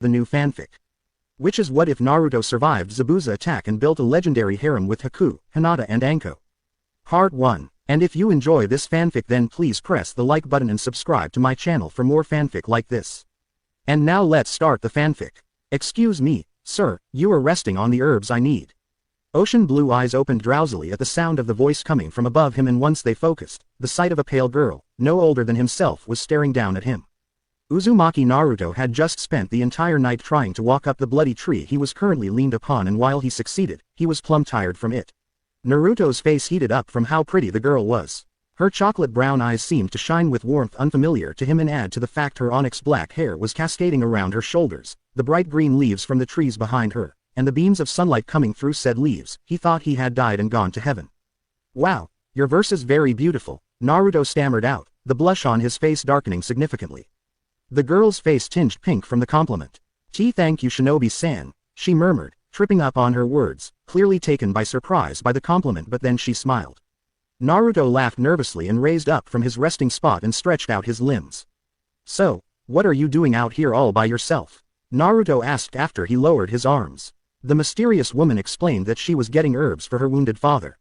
the new fanfic. Which is what if Naruto survived Zabuza attack and built a legendary harem with Haku, Hinata and Anko. Part 1. And if you enjoy this fanfic then please press the like button and subscribe to my channel for more fanfic like this. And now let's start the fanfic. Excuse me, sir, you are resting on the herbs I need. Ocean blue eyes opened drowsily at the sound of the voice coming from above him, and once they focused, the sight of a pale girl, no older than himself, was staring down at him. Uzumaki Naruto had just spent the entire night trying to walk up the bloody tree he was currently leaned upon, and while he succeeded, he was plumb tired from it. Naruto's face heated up from how pretty the girl was. Her chocolate brown eyes seemed to shine with warmth unfamiliar to him, and add to the fact her onyx black hair was cascading around her shoulders, the bright green leaves from the trees behind her, and the beams of sunlight coming through said leaves. He thought he had died and gone to heaven. Wow, your verse is very beautiful, Naruto stammered out, the blush on his face darkening significantly. The girl's face tinged pink from the compliment. Thank you Shinobi-san, she murmured, tripping up on her words, clearly taken by surprise by the compliment, but then she smiled. Naruto laughed nervously and raised up from his resting spot and stretched out his limbs. So, what are you doing out here all by yourself? Naruto asked after he lowered his arms. The mysterious woman explained that she was getting herbs for her wounded father.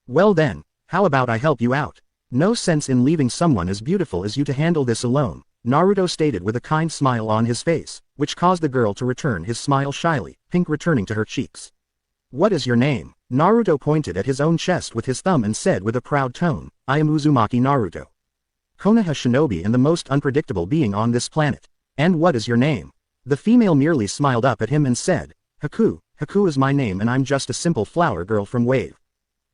Well then, how about I help you out? No sense in leaving someone as beautiful as you to handle this alone, Naruto stated with a kind smile on his face, which caused the girl to return his smile shyly, pink returning to her cheeks. What is your name? Naruto pointed at his own chest with his thumb and said with a proud tone, I am Uzumaki Naruto, Konoha Shinobi and the most unpredictable being on this planet. And what is your name? The female merely smiled up at him and said, Haku, Haku is my name and I'm just a simple flower girl from Wave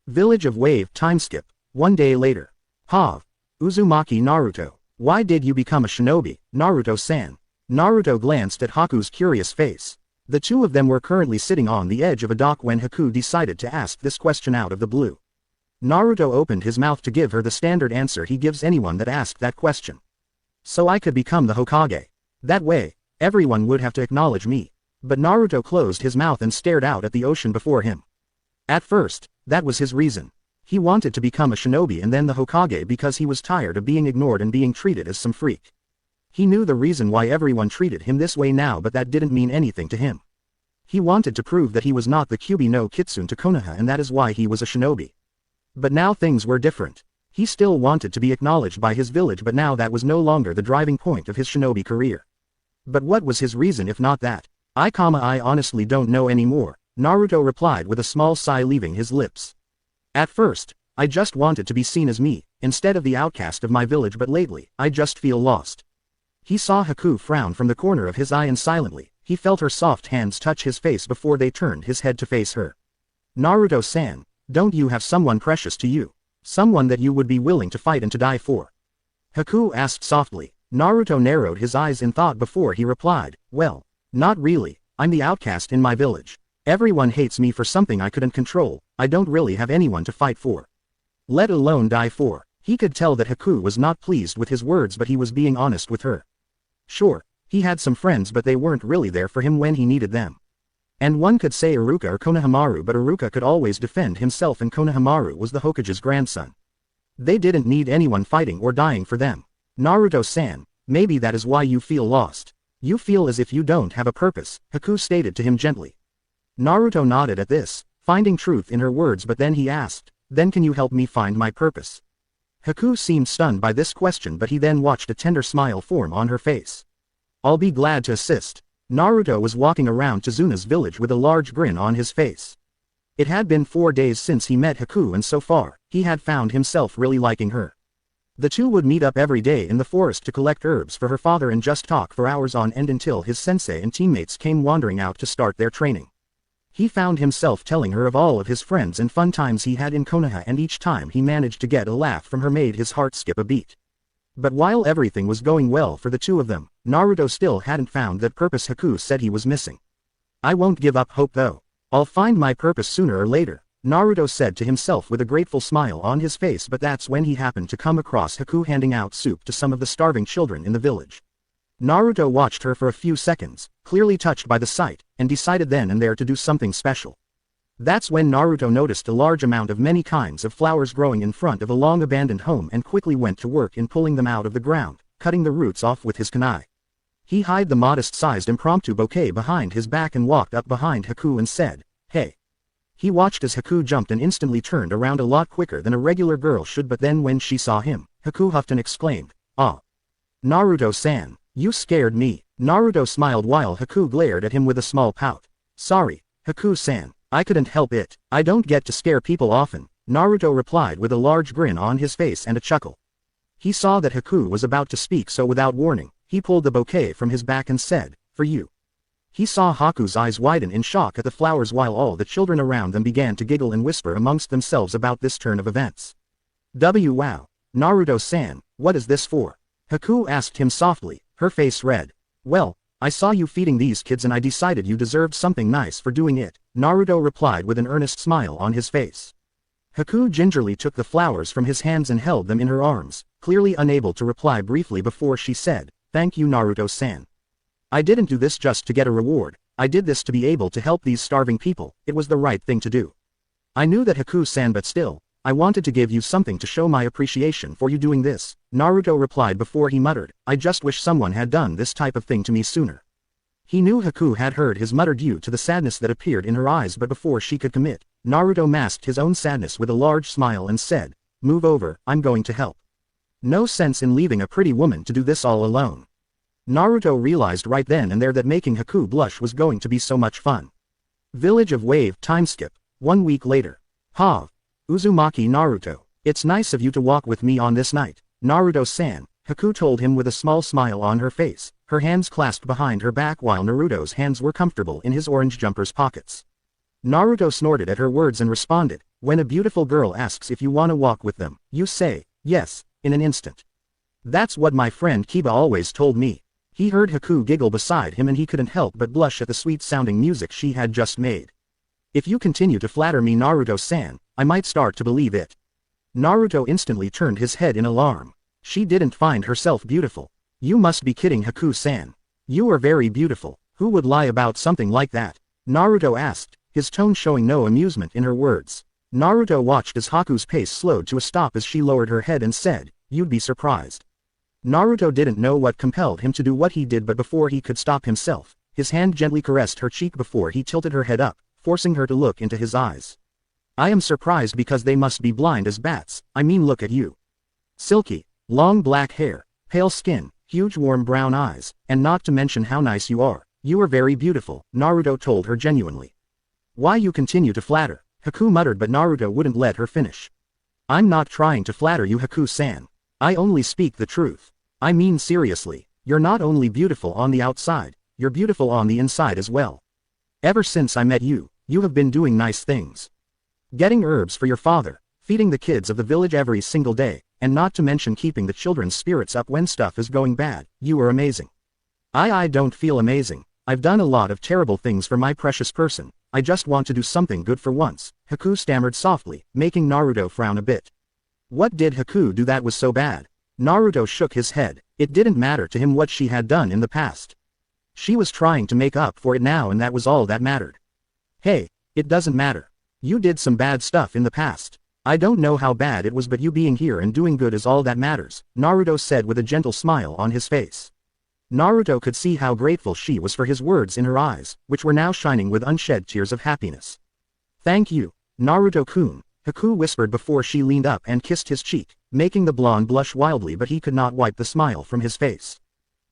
Village of Wave. Timeskip. One day later. Uzumaki Naruto, why did you become a shinobi, Naruto-san? Naruto glanced at Haku's curious face. The two of them were currently sitting on the edge of a dock when Haku decided to ask this question out of the blue. Naruto opened his mouth to give her the standard answer he gives anyone that asked that question. So I could become the Hokage. That way, everyone would have to acknowledge me. But Naruto closed his mouth and stared out at the ocean before him. At first, that was his reason. He wanted to become a shinobi and then the Hokage because he was tired of being ignored and being treated as some freak. He knew the reason why everyone treated him this way now, but that didn't mean anything to him. He wanted to prove that he was not the Kyuubi no Kitsune to Konoha, and that is why he was a shinobi. But now things were different. He still wanted to be acknowledged by his village, but now that was no longer the driving point of his shinobi career. But what was his reason if not that? I honestly don't know anymore, Naruto replied with a small sigh leaving his lips. At first, I just wanted to be seen as me, instead of the outcast of my village, but lately, I just feel lost. He saw Haku frown from the corner of his eye and silently, he felt her soft hands touch his face before they turned his head to face her. Naruto-san, don't you have someone precious to you? Someone that you would be willing to fight and to die for? Haku asked softly. Naruto narrowed his eyes in thought before he replied, well, not really, I'm the outcast in my village. Everyone hates me for something I couldn't control, I don't really have anyone to fight for. Let alone die for. He could tell that Haku was not pleased with his words, but he was being honest with her. Sure, he had some friends, but they weren't really there for him when he needed them. And one could say Iruka or Konohamaru, but Iruka could always defend himself and Konohamaru was the Hokage's grandson. They didn't need anyone fighting or dying for them. Naruto-san, maybe that is why you feel lost. You feel as if you don't have a purpose, Haku stated to him gently. Naruto nodded at this, finding truth in her words, but then he asked, then can you help me find my purpose? Haku seemed stunned by this question, but he then watched a tender smile form on her face. I'll be glad to assist. Naruto was walking around Chizuna's village with a large grin on his face. It had been 4 days since he met Haku, and so far, he had found himself really liking her. The two would meet up every day in the forest to collect herbs for her father and just talk for hours on end until his sensei and teammates came wandering out to start their training. He found himself telling her of all of his friends and fun times he had in Konoha, and each time he managed to get a laugh from her made his heart skip a beat. But while everything was going well for the two of them, Naruto still hadn't found that purpose Haku said he was missing. I won't give up hope though. I'll find my purpose sooner or later, Naruto said to himself with a grateful smile on his face, but that's when he happened to come across Haku handing out soup to some of the starving children in the village. Naruto watched her for a few seconds, clearly touched by the sight, and decided then and there to do something special. That's when Naruto noticed a large amount of many kinds of flowers growing in front of a long abandoned home and quickly went to work in pulling them out of the ground, cutting the roots off with his kunai. He hid the modest-sized impromptu bouquet behind his back and walked up behind Haku and said, "Hey." He watched as Haku jumped and instantly turned around a lot quicker than a regular girl should, but then when she saw him, Haku huffed and exclaimed, "Ah. Naruto-san, you scared me." Naruto smiled while Haku glared at him with a small pout. "Sorry, Haku-san, I couldn't help it. I don't get to scare people often," Naruto replied with a large grin on his face and a chuckle. He saw that Haku was about to speak, so without warning, he pulled the bouquet from his back and said, "For you." He saw Haku's eyes widen in shock at the flowers while all the children around them began to giggle and whisper amongst themselves about this turn of events. Wow. Naruto-san, what is this for?" Haku asked him softly, her face red. "Well, I saw you feeding these kids and I decided you deserved something nice for doing it," Naruto replied with an earnest smile on his face. Haku gingerly took the flowers from his hands and held them in her arms, clearly unable to reply briefly before she said, "Thank you, Naruto-san. I didn't do this just to get a reward, I did this to be able to help these starving people, it was the right thing to do. I knew that, Haku-san, but still, I wanted to give you something to show my appreciation for you doing this," Naruto replied before he muttered, "I just wish someone had done this type of thing to me sooner." He knew Haku had heard his mutter due to the sadness that appeared in her eyes, but before she could commit, Naruto masked his own sadness with a large smile and said, "Move over, I'm going to help. No sense in leaving a pretty woman to do this all alone." Naruto realized right then and there that making Haku blush was going to be so much fun. Village of Wave timeskip, 1 week later. Uzumaki Naruto, it's nice of you to walk with me on this night, Naruto-san, Haku told him with a small smile on her face, her hands clasped behind her back while Naruto's hands were comfortable in his orange jumper's pockets. Naruto snorted at her words and responded, "When a beautiful girl asks if you wanna walk with them, you say, yes, in an instant. That's what my friend Kiba always told me." He heard Haku giggle beside him and he couldn't help but blush at the sweet-sounding music she had just made. "If you continue to flatter me, Naruto-san, I might start to believe it." Naruto instantly turned his head in alarm. She didn't find herself beautiful. "You must be kidding, Haku-san. You are very beautiful. Who would lie about something like that?" Naruto asked, his tone showing no amusement in her words. Naruto watched as Haku's pace slowed to a stop as she lowered her head and said, "You'd be surprised." Naruto didn't know what compelled him to do what he did, but before he could stop himself, his hand gently caressed her cheek before he tilted her head up, forcing her to look into his eyes. "I am surprised because they must be blind as bats. I mean, look at you. Silky, long black hair, pale skin, huge warm brown eyes, and not to mention how nice you are. You are very beautiful," Naruto told her genuinely. "Why you continue to flatter?" Haku muttered, but Naruto wouldn't let her finish. "I'm not trying to flatter you, Haku-san. I only speak the truth. I mean seriously, you're not only beautiful on the outside, you're beautiful on the inside as well. Ever since I met you, you have been doing nice things. Getting herbs for your father, feeding the kids of the village every single day, and not to mention keeping the children's spirits up when stuff is going bad. You are amazing." I don't feel amazing. I've done a lot of terrible things for my precious person. I just want to do something good for once," Haku stammered softly, making Naruto frown a bit. What did Haku do that was so bad? Naruto shook his head. It didn't matter to him what she had done in the past. She was trying to make up for it now, and that was all that mattered. "Hey, it doesn't matter. You did some bad stuff in the past. I don't know how bad it was, but you being here and doing good is all that matters," Naruto said with a gentle smile on his face. Naruto could see how grateful she was for his words in her eyes, which were now shining with unshed tears of happiness. "Thank you, Naruto-kun," Haku whispered before she leaned up and kissed his cheek, making the blonde blush wildly, but he could not wipe the smile from his face.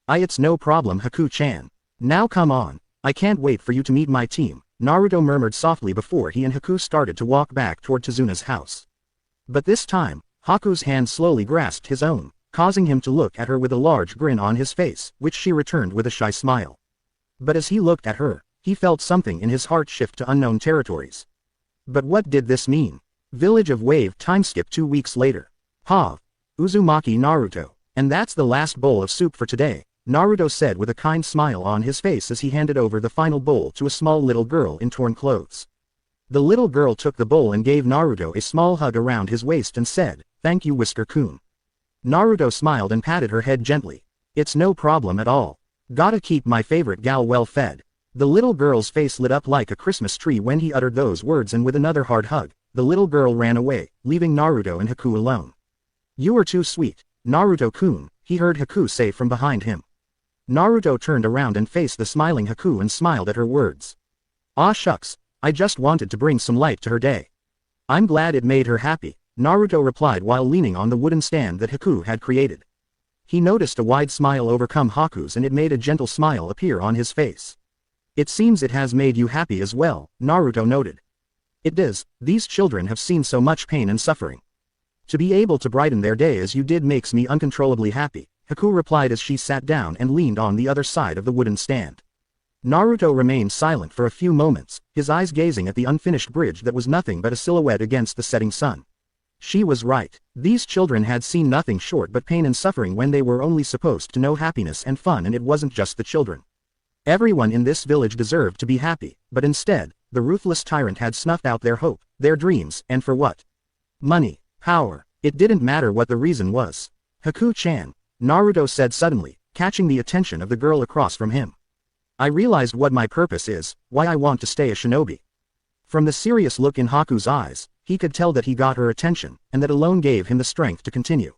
It's no problem, Haku-chan. Now come on. I can't wait for you to meet my team," Naruto murmured softly before he and Haku started to walk back toward Tazuna's house. But this time, Haku's hand slowly grasped his own, causing him to look at her with a large grin on his face, which she returned with a shy smile. But as he looked at her, he felt something in his heart shift to unknown territories. But what did this mean? Village of Wave timeskip 2 weeks later. Uzumaki Naruto. "And that's the last bowl of soup for today," Naruto said with a kind smile on his face as he handed over the final bowl to a small little girl in torn clothes. The little girl took the bowl and gave Naruto a small hug around his waist and said, "Thank you, Whisker-kun." Naruto smiled and patted her head gently. "It's no problem at all. Gotta keep my favorite gal well fed." The little girl's face lit up like a Christmas tree when he uttered those words, and with another hard hug, the little girl ran away, leaving Naruto and Haku alone. "You are too sweet, Naruto-kun," he heard Haku say from behind him. Naruto turned around and faced the smiling Haku and smiled at her words. "Ah shucks, I just wanted to bring some light to her day. I'm glad it made her happy," Naruto replied while leaning on the wooden stand that Haku had created. He noticed a wide smile overcome Haku's and it made a gentle smile appear on his face. "It seems it has made you happy as well," Naruto noted. "It does, these children have seen so much pain and suffering. To be able to brighten their day as you did makes me uncontrollably happy," Haku replied as she sat down and leaned on the other side of the wooden stand. Naruto remained silent for a few moments, his eyes gazing at the unfinished bridge that was nothing but a silhouette against the setting sun. She was right. These children had seen nothing short but pain and suffering when they were only supposed to know happiness and fun, and it wasn't just the children. Everyone in this village deserved to be happy, but instead, the ruthless tyrant had snuffed out their hope, their dreams, and for what? Money, power. It didn't matter what the reason was. "Haku-chan," Naruto said suddenly, catching the attention of the girl across from him. "I realized what my purpose is, why I want to stay a shinobi." From the serious look in Haku's eyes, he could tell that he got her attention, and that alone gave him the strength to continue.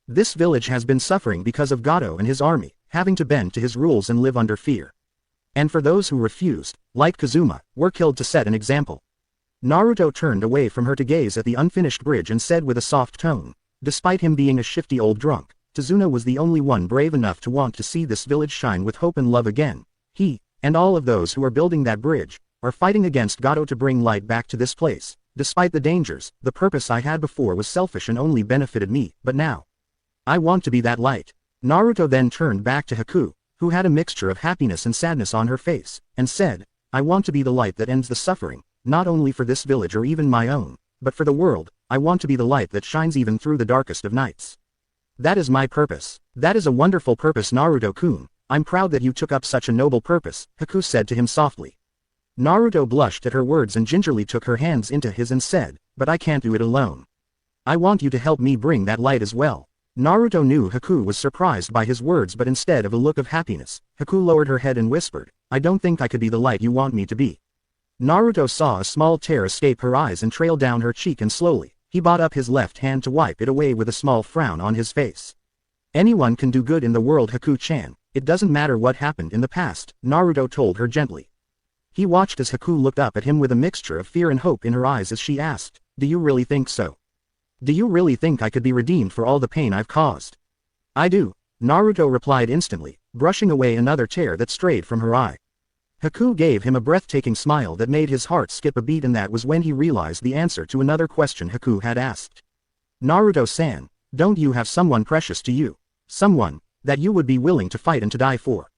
"This village has been suffering because of Gato and his army, having to bend to his rules and live under fear. And for those who refused, like Kazuma, were killed to set an example." Naruto turned away from her to gaze at the unfinished bridge and said with a soft tone, "Despite him being a shifty old drunk, Tazuna was the only one brave enough to want to see this village shine with hope and love again. He, and all of those who are building that bridge, are fighting against Gato to bring light back to this place. Despite the dangers, the purpose I had before was selfish and only benefited me, but now, I want to be that light." Naruto then turned back to Haku, who had a mixture of happiness and sadness on her face, and said, "I want to be the light that ends the suffering, not only for this village or even my own, but for the world. I want to be the light that shines even through the darkest of nights. That is my purpose." "That is a wonderful purpose, Naruto-kun. I'm proud that you took up such a noble purpose," Haku said to him softly. Naruto blushed at her words and gingerly took her hands into his and said, "But I can't do it alone. I want you to help me bring that light as well." Naruto knew Haku was surprised by his words, but instead of a look of happiness, Haku lowered her head and whispered, "I don't think I could be the light you want me to be." Naruto saw a small tear escape her eyes and trail down her cheek, and slowly, he brought up his left hand to wipe it away with a small frown on his face. "Anyone can do good in the world, Haku-chan. It doesn't matter what happened in the past," Naruto told her gently. He watched as Haku looked up at him with a mixture of fear and hope in her eyes as she asked, "Do you really think so? Do you really think I could be redeemed for all the pain I've caused?" "I do," Naruto replied instantly, brushing away another tear that strayed from her eye. Haku gave him a breathtaking smile that made his heart skip a beat, and that was when he realized the answer to another question Haku had asked. "Naruto-san, don't you have someone precious to you? Someone that you would be willing to fight and to die for?"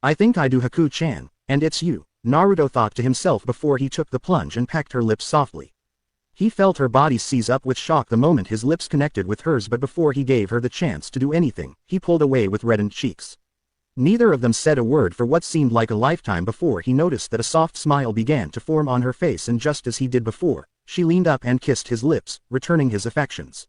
"I think I do, Haku-chan, and it's you," Naruto thought to himself before he took the plunge and pecked her lips softly. He felt her body seize up with shock the moment his lips connected with hers, but before he gave her the chance to do anything, he pulled away with reddened cheeks. Neither of them said a word for what seemed like a lifetime before he noticed that a soft smile began to form on her face, and just as he did before, she leaned up and kissed his lips, returning his affections.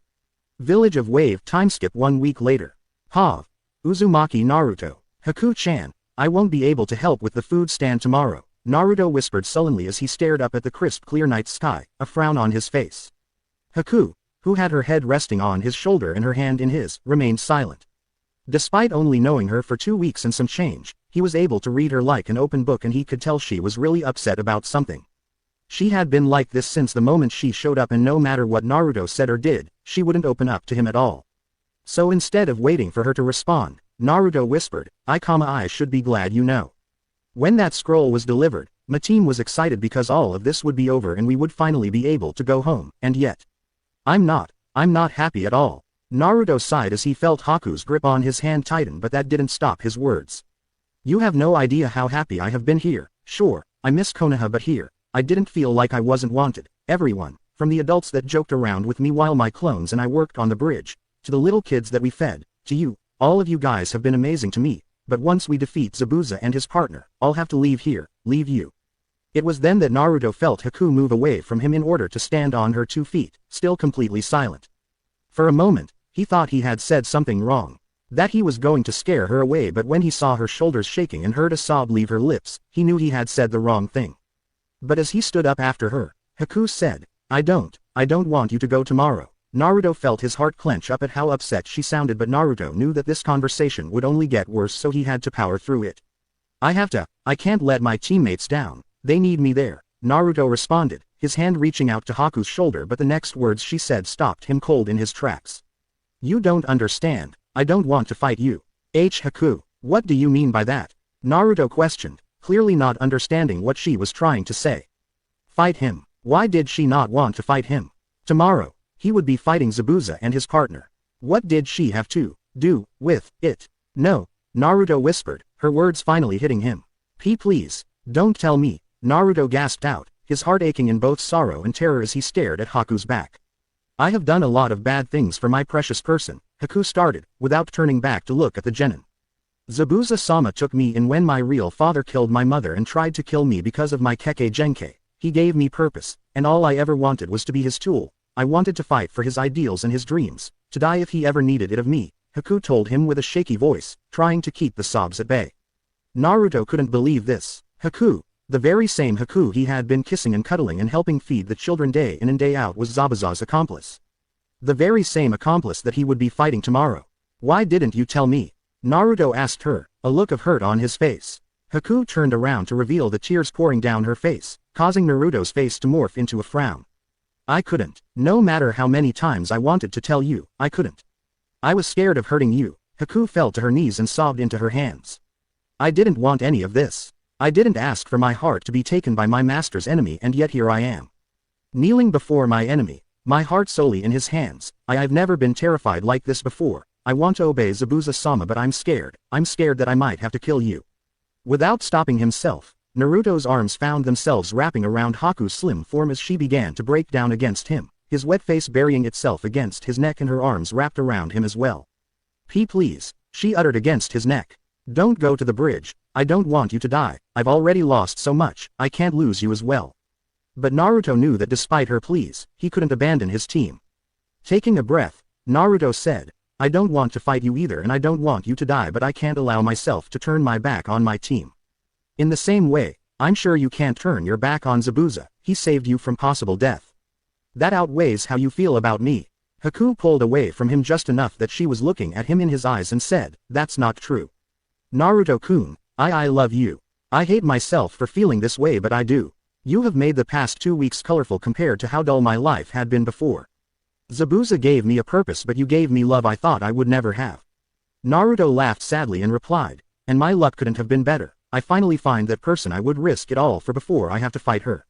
Village of Wave timeskip 1 week later. Uzumaki Naruto. "Haku-chan, I won't be able to help with the food stand tomorrow," Naruto whispered sullenly as he stared up at the crisp clear night sky, a frown on his face. Haku, who had her head resting on his shoulder and her hand in his, remained silent. Despite only knowing her for 2 weeks and some change, he was able to read her like an open book, and he could tell she was really upset about something. She had been like this since the moment she showed up, and no matter what Naruto said or did, she wouldn't open up to him at all. So instead of waiting for her to respond, Naruto whispered, I should be glad you know. When that scroll was delivered, my team was excited because all of this would be over and we would finally be able to go home, and yet, I'm not happy at all." Naruto sighed as he felt Haku's grip on his hand tighten, but that didn't stop his words. "You have no idea how happy I have been here. Sure, I miss Konoha, but here, I didn't feel like I wasn't wanted. Everyone, from the adults that joked around with me while my clones and I worked on the bridge, to the little kids that we fed, to you, all of you guys have been amazing to me, but once we defeat Zabuza and his partner, I'll have to leave here, leave you." It was then that Naruto felt Haku move away from him in order to stand on her 2 feet, still completely silent. For a moment, he thought he had said something wrong, that he was going to scare her away, but when he saw her shoulders shaking and heard a sob leave her lips, he knew he had said the wrong thing. But as he stood up after her, Haku said, I don't want you to go tomorrow. Naruto felt his heart clench up at how upset she sounded, but Naruto knew that this conversation would only get worse, so he had to power through it. I can't let my teammates down, they need me there, Naruto responded, his hand reaching out to Haku's shoulder, but the next words she said stopped him cold in his tracks. You don't understand, I don't want to fight you. Haku, what do you mean by that? Naruto questioned, clearly not understanding what she was trying to say. Fight him. Why did she not want to fight him? Tomorrow, he would be fighting Zabuza and his partner. What did she have to do with it? No, Naruto whispered, her words finally hitting him. Please, don't tell me, Naruto gasped out, his heart aching in both sorrow and terror as he stared at Haku's back. I have done a lot of bad things for my precious person, Haku started, without turning back to look at the genin. Zabuza-sama took me in when my real father killed my mother and tried to kill me because of my Kekkei Genkei. He gave me purpose, and all I ever wanted was to be his tool. I wanted to fight for his ideals and his dreams, to die if he ever needed it of me, Haku told him with a shaky voice, trying to keep the sobs at bay. Naruto couldn't believe this. Haku, the very same Haku he had been kissing and cuddling and helping feed the children day in and day out, was Zabuza's accomplice. The very same accomplice that he would be fighting tomorrow. Why didn't you tell me? Naruto asked her, a look of hurt on his face. Haku turned around to reveal the tears pouring down her face, causing Naruto's face to morph into a frown. I couldn't. No matter how many times I wanted to tell you, I couldn't. I was scared of hurting you. Haku fell to her knees and sobbed into her hands. I didn't want any of this. I didn't ask for my heart to be taken by my master's enemy, and yet here I am. Kneeling before my enemy, my heart solely in his hands. I've never been terrified like this before. I want to obey Zabuza-sama, but I'm scared. I'm scared that I might have to kill you. Without stopping himself, Naruto's arms found themselves wrapping around Haku's slim form as she began to break down against him, his wet face burying itself against his neck and her arms wrapped around him as well. Please, she uttered against his neck. Don't go to the bridge, I don't want you to die, I've already lost so much, I can't lose you as well. But Naruto knew that despite her pleas, he couldn't abandon his team. Taking a breath, Naruto said, I don't want to fight you either and I don't want you to die, but I can't allow myself to turn my back on my team. In the same way, I'm sure you can't turn your back on Zabuza, he saved you from possible death. That outweighs how you feel about me. Haku pulled away from him just enough that she was looking at him in his eyes and said, that's not true. Naruto-kun, I love you. I hate myself for feeling this way, but I do. You have made the past 2 weeks colorful compared to how dull my life had been before. Zabuza gave me a purpose, but you gave me love I thought I would never have. Naruto laughed sadly and replied, and my luck couldn't have been better. I finally find that person I would risk it all for before I have to fight her.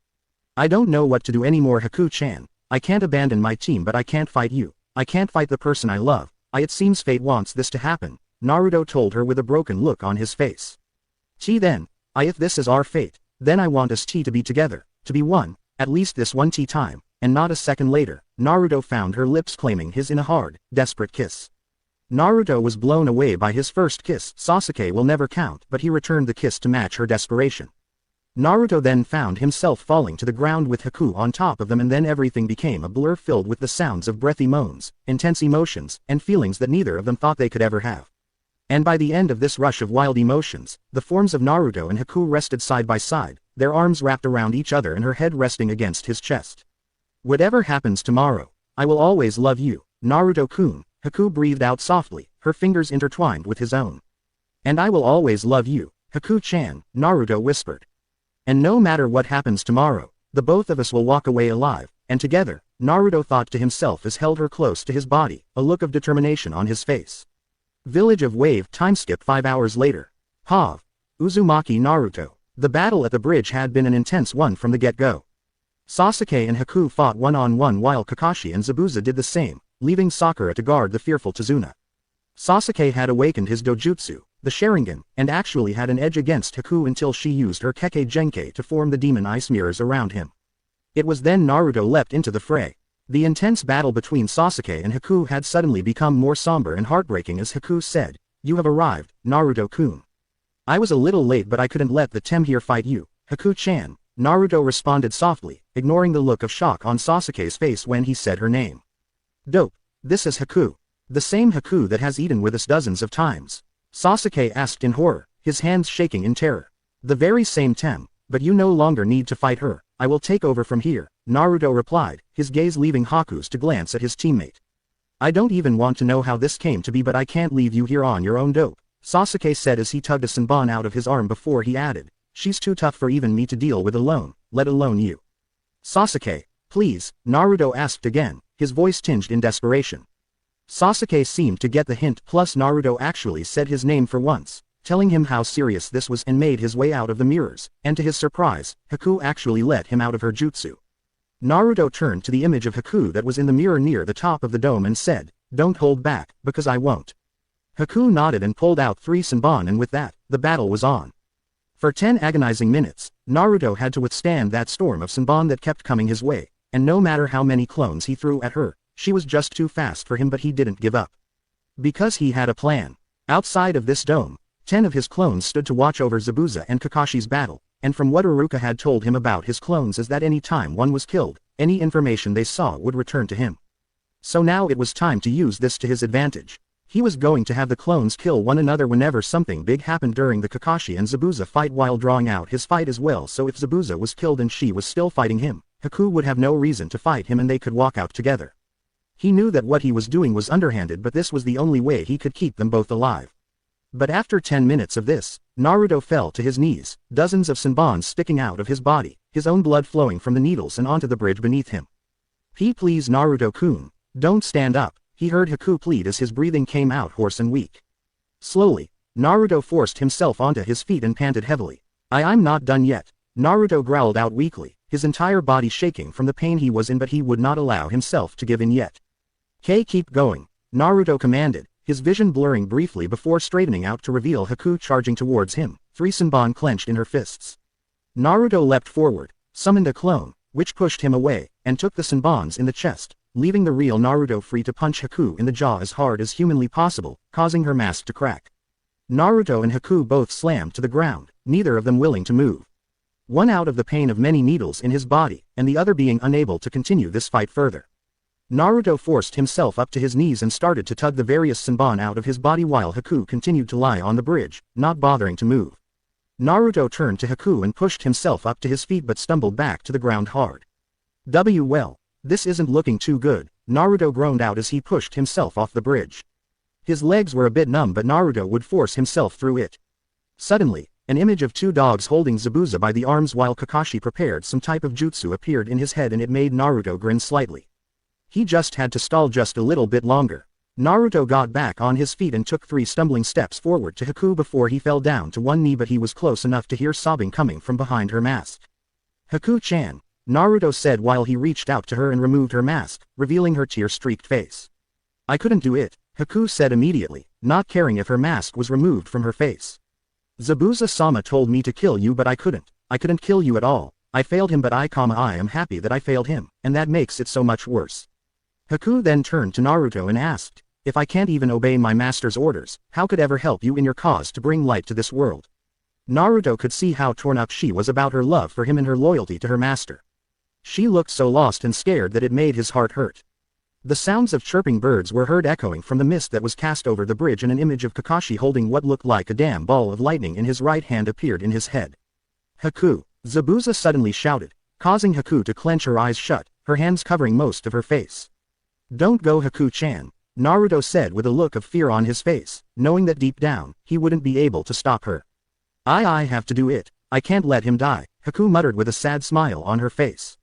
I don't know what to do anymore, Haku-chan. I can't abandon my team, but I can't fight you. I can't fight the person I love. It seems fate wants this to happen, Naruto told her with a broken look on his face. Then, if this is our fate, then I want us to be together, to be one, at least this one time, and not a second later, Naruto found her lips claiming his in a hard, desperate kiss. Naruto was blown away by his first kiss. Sasuke will never count, but he returned the kiss to match her desperation. Naruto then found himself falling to the ground with Haku on top of them, and then everything became a blur filled with the sounds of breathy moans, intense emotions, and feelings that neither of them thought they could ever have. And by the end of this rush of wild emotions, the forms of Naruto and Haku rested side by side, their arms wrapped around each other and her head resting against his chest. Whatever happens tomorrow, I will always love you, Naruto-kun, Haku breathed out softly, her fingers intertwined with his own. And I will always love you, Haku-chan, Naruto whispered. And no matter what happens tomorrow, the both of us will walk away alive, and together, Naruto thought to himself as held her close to his body, a look of determination on his face. Village of Wave. Timeskip 5 hours later. Uzumaki. Naruto. The battle at the bridge had been an intense one from the get-go. Sasuke and Haku fought one-on-one while Kakashi and Zabuza did the same, leaving Sakura to guard the fearful Tazuna. Sasuke had awakened his dojutsu, the Sharingan, and actually had an edge against Haku until she used her Kekkei Genkei to form the demon ice mirrors around him. It was then Naruto leapt into the fray. The intense battle between Sasuke and Haku had suddenly become more somber and heartbreaking as Haku said, "You have arrived, Naruto-kun. I was a little late, but I couldn't let the Tem here fight you, Haku-chan," Naruto responded softly, ignoring the look of shock on Sasuke's face when he said her name. "Dope, this is Haku. The same Haku that has eaten with us dozens of times?" Sasuke asked in horror, his hands shaking in terror. "The very same Tem, but you no longer need to fight her, I will take over from here," Naruto replied, his gaze leaving Haku's to glance at his teammate. I don't even want to know how this came to be, but I can't leave you here on your own, dope, Sasuke said as he tugged a Senbon out of his arm before he added, she's too tough for even me to deal with alone, let alone you. Sasuke, please, Naruto asked again, his voice tinged in desperation. Sasuke seemed to get the hint, plus Naruto actually said his name for once, telling him how serious this was, and made his way out of the mirrors, and to his surprise, Haku actually let him out of her jutsu. Naruto turned to the image of Haku that was in the mirror near the top of the dome and said, don't hold back, because I won't. Haku nodded and pulled out 3 Senbon, and with that, the battle was on. For 10 agonizing minutes, Naruto had to withstand that storm of Senbon that kept coming his way, and no matter how many clones he threw at her, she was just too fast for him, but he didn't give up. Because he had a plan. Outside of this dome, 10 of his clones stood to watch over Zabuza and Kakashi's battle, and from what Iruka had told him about his clones is that any time one was killed, any information they saw would return to him. So now it was time to use this to his advantage. He was going to have the clones kill one another whenever something big happened during the Kakashi and Zabuza fight, while drawing out his fight as well, so if Zabuza was killed and she was still fighting him, Haku would have no reason to fight him and they could walk out together. He knew that what he was doing was underhanded, but this was the only way he could keep them both alive. But after 10 minutes of this, Naruto fell to his knees, dozens of Senbons sticking out of his body, his own blood flowing from the needles and onto the bridge beneath him. Please Naruto-kun, don't stand up, he heard Haku plead as his breathing came out hoarse and weak. Slowly, Naruto forced himself onto his feet and panted heavily. I'm not done yet, Naruto growled out weakly, his entire body shaking from the pain he was in, but he would not allow himself to give in yet. Keep going, Naruto commanded, his vision blurring briefly before straightening out to reveal Haku charging towards him, 3 Senbon clenched in her fists. Naruto leapt forward, summoned a clone, which pushed him away, and took the Senbons in the chest, leaving the real Naruto free to punch Haku in the jaw as hard as humanly possible, causing her mask to crack. Naruto and Haku both slammed to the ground, neither of them willing to move. One out of the pain of many needles in his body, and the other being unable to continue this fight further. Naruto forced himself up to his knees and started to tug the various Senbon out of his body while Haku continued to lie on the bridge, not bothering to move. Naruto turned to Haku and pushed himself up to his feet but stumbled back to the ground hard. Well, this isn't looking too good, Naruto groaned out as he pushed himself off the bridge. His legs were a bit numb, but Naruto would force himself through it. Suddenly, an image of 2 dogs holding Zabuza by the arms while Kakashi prepared some type of jutsu appeared in his head, and it made Naruto grin slightly. He just had to stall just a little bit longer. Naruto got back on his feet and took 3 stumbling steps forward to Haku before he fell down to one knee, but he was close enough to hear sobbing coming from behind her mask. Haku-chan, Naruto said while he reached out to her and removed her mask, revealing her tear-streaked face. I couldn't do it, Haku said immediately, not caring if her mask was removed from her face. Zabuza-sama told me to kill you, but I couldn't kill you at all. I failed him, but I am happy that I failed him, and that makes it so much worse. Haku then turned to Naruto and asked, if I can't even obey my master's orders, how could ever help you in your cause to bring light to this world? Naruto could see how torn up she was about her love for him and her loyalty to her master. She looked so lost and scared that it made his heart hurt. The sounds of chirping birds were heard echoing from the mist that was cast over the bridge, and an image of Kakashi holding what looked like a damn ball of lightning in his right hand appeared in his head. Haku, Zabuza suddenly shouted, causing Haku to clench her eyes shut, her hands covering most of her face. Don't go, Haku-chan, Naruto said with a look of fear on his face, knowing that deep down, he wouldn't be able to stop her. I have to do it, I can't let him die, Haku muttered with a sad smile on her face.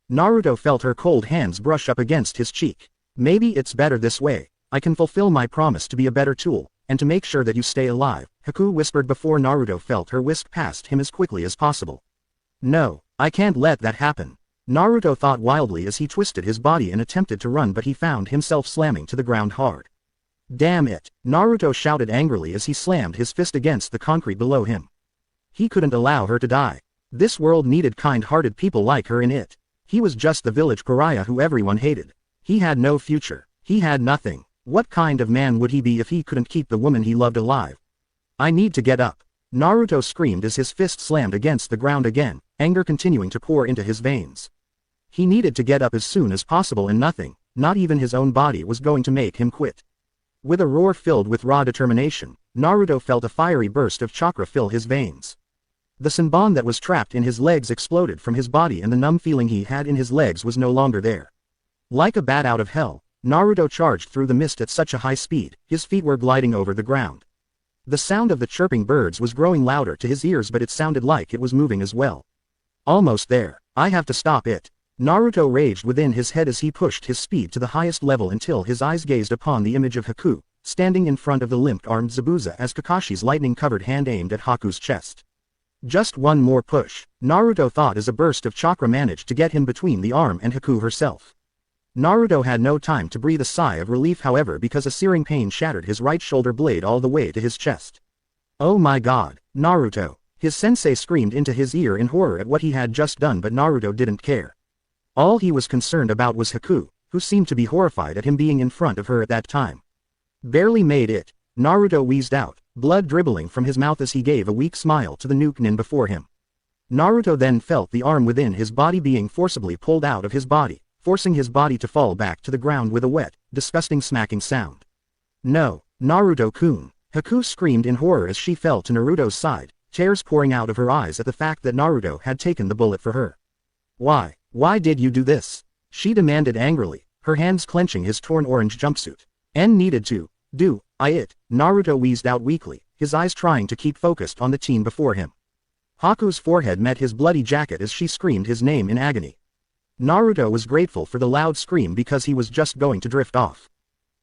Naruto felt her cold hands brush up against his cheek. Maybe it's better this way, I can fulfill my promise to be a better tool, and to make sure that you stay alive, Haku whispered before Naruto felt her whisk past him as quickly as possible. No, I can't let that happen. Naruto thought wildly as he twisted his body and attempted to run, but he found himself slamming to the ground hard. Damn it, Naruto shouted angrily as he slammed his fist against the concrete below him. He couldn't allow her to die. This world needed kind-hearted people like her in it. He was just the village pariah who everyone hated. He had no future. He had nothing. What kind of man would he be if he couldn't keep the woman he loved alive? I need to get up, Naruto screamed as his fist slammed against the ground again, anger continuing to pour into his veins. He needed to get up as soon as possible, and nothing, not even his own body, was going to make him quit. With a roar filled with raw determination, Naruto felt a fiery burst of chakra fill his veins. The Senbon that was trapped in his legs exploded from his body and the numb feeling he had in his legs was no longer there. Like a bat out of hell, Naruto charged through the mist at such a high speed, his feet were gliding over the ground. The sound of the chirping birds was growing louder to his ears, but it sounded like it was moving as well. Almost there. I have to stop it. Naruto raged within his head as he pushed his speed to the highest level until his eyes gazed upon the image of Haku, standing in front of the limp-armed Zabuza as Kakashi's lightning-covered hand aimed at Haku's chest. Just one more push, Naruto thought, as a burst of chakra managed to get him between the arm and Haku herself. Naruto had no time to breathe a sigh of relief, however, because a searing pain shattered his right shoulder blade all the way to his chest. Oh my god, Naruto! His sensei screamed into his ear in horror at what he had just done, but Naruto didn't care. All he was concerned about was Haku, who seemed to be horrified at him being in front of her at that time. Barely made it, Naruto wheezed out, blood dribbling from his mouth as he gave a weak smile to the Nukenin before him. Naruto then felt the arm within his body being forcibly pulled out of his body, forcing his body to fall back to the ground with a wet, disgusting smacking sound. No, Naruto-kun! Haku screamed in horror as she fell to Naruto's side, tears pouring out of her eyes at the fact that Naruto had taken the bullet for her. Why did you do this? She demanded angrily, her hands clenching his torn orange jumpsuit. "N needed to do it," Naruto wheezed out weakly, his eyes trying to keep focused on the teen before him. Haku's forehead met his bloody jacket as she screamed his name in agony. Naruto was grateful for the loud scream because he was just going to drift off.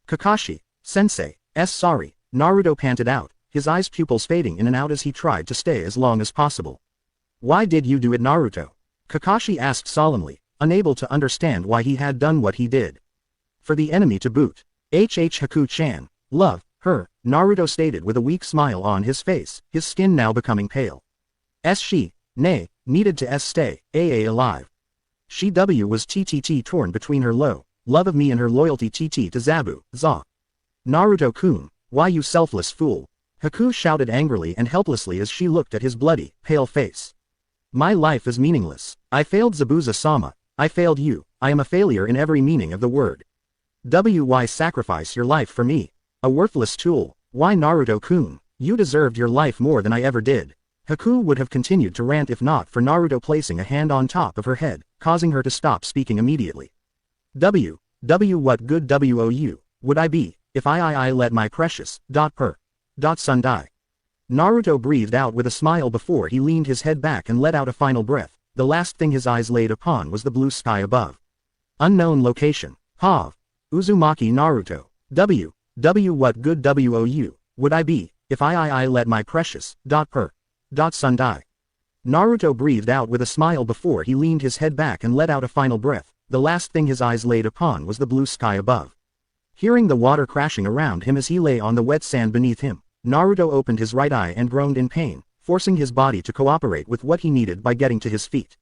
Kakashi, sensei, sorry, Naruto panted out, his eyes pupils fading in and out as he tried to stay as long as possible. Why did you do it, Naruto? Kakashi asked solemnly, unable to understand why he had done what he did. For the enemy to boot. Haku-chan, love, her, Naruto stated with a weak smile on his face, his skin now becoming pale. She, nay, needed to stay, alive. She was torn between her love of me and her loyalty to Zabu, Za. Naruto-kun, why you selfless fool? Haku shouted angrily and helplessly as she looked at his bloody, pale face. My life is meaningless. I failed Zabuza-sama. I failed you. I am a failure in every meaning of the word. Why sacrifice your life for me? A worthless tool. Why, Naruto-kun? You deserved your life more than I ever did. Haku would have continued to rant if not for Naruto placing a hand on top of her head, causing her to stop speaking immediately. What good wou would I be, if I let my precious, son die? Naruto breathed out with a smile before he leaned his head back and let out a final breath. The last thing his eyes laid upon was the blue sky above. Unknown location. Uzumaki Naruto. What good wou would I be, if I let my precious, son die? Naruto breathed out with a smile before he leaned his head back and let out a final breath. The last thing his eyes laid upon was the blue sky above. Hearing the water crashing around him as he lay on the wet sand beneath him, Naruto opened his right eye and groaned in pain, forcing his body to cooperate with what he needed by getting to his feet.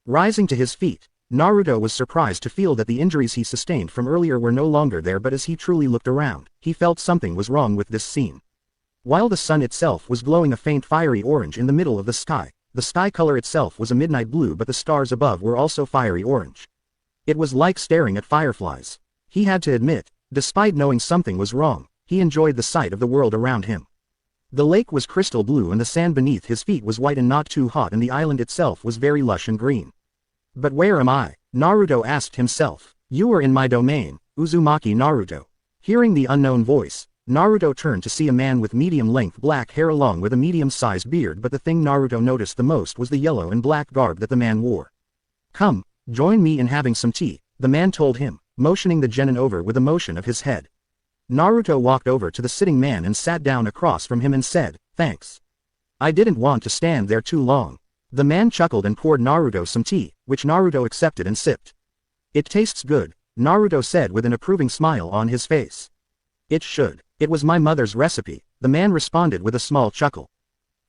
Rising to his feet, Naruto was surprised to feel that the injuries he sustained from earlier were no longer there, but as he truly looked around, he felt something was wrong with this scene. While the sun itself was glowing a faint fiery orange in the middle of the sky color itself was a midnight blue, but the stars above were also fiery orange. It was like staring at fireflies. He had to admit, despite knowing something was wrong, he enjoyed the sight of the world around him. The lake was crystal blue and the sand beneath his feet was white and not too hot, and the island itself was very lush and green. But where am I? Naruto asked himself. You are in my domain, Uzumaki Naruto. Hearing the unknown voice, Naruto turned to see a man with medium-length black hair along with a medium-sized beard, but the thing Naruto noticed the most was the yellow and black garb that the man wore. Come, join me in having some tea, the man told him, motioning the genin over with a motion of his head. Naruto walked over to the sitting man and sat down across from him and said, thanks. I didn't want to stand there too long. The man chuckled and poured Naruto some tea, which Naruto accepted and sipped. It tastes good, Naruto said with an approving smile on his face. It should. It was my mother's recipe, the man responded with a small chuckle.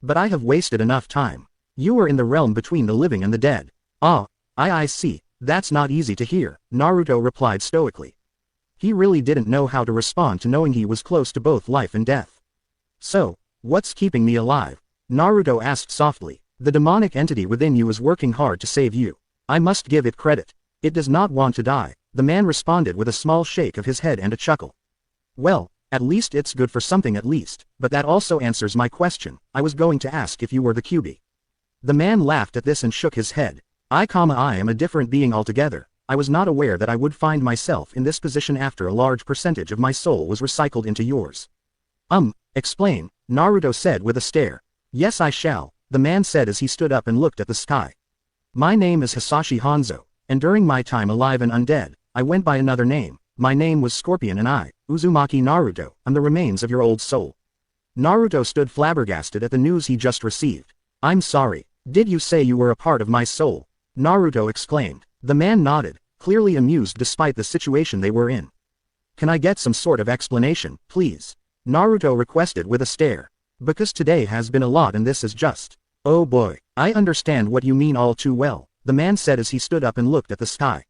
But I have wasted enough time. You are in the realm between the living and the dead. I see, that's not easy to hear, Naruto replied stoically. He really didn't know how to respond to knowing he was close to both life and death. So, what's keeping me alive? Naruto asked softly. The demonic entity within you is working hard to save you. I must give it credit. It does not want to die, the man responded with a small shake of his head and a chuckle. Well, at least it's good for something at least, but that also answers my question. I was going to ask if you were the QB. The man laughed at this and shook his head. I am a different being altogether. I was not aware that I would find myself in this position after a large percentage of my soul was recycled into yours. Explain, Naruto said with a stare. Yes, I shall, the man said as he stood up and looked at the sky. My name is Hisashi Hanzo, and during my time alive and undead, I went by another name. My name was Scorpion and I, Uzumaki Naruto, am the remains of your old soul. Naruto stood flabbergasted at the news he just received. I'm sorry, did you say you were a part of my soul? Naruto exclaimed. The man nodded, clearly amused despite the situation they were in. Can I get some sort of explanation, please? Naruto requested with a stare. Because today has been a lot and this is just. Oh boy, I understand what you mean all too well, the man said as he stood up and looked at the sky.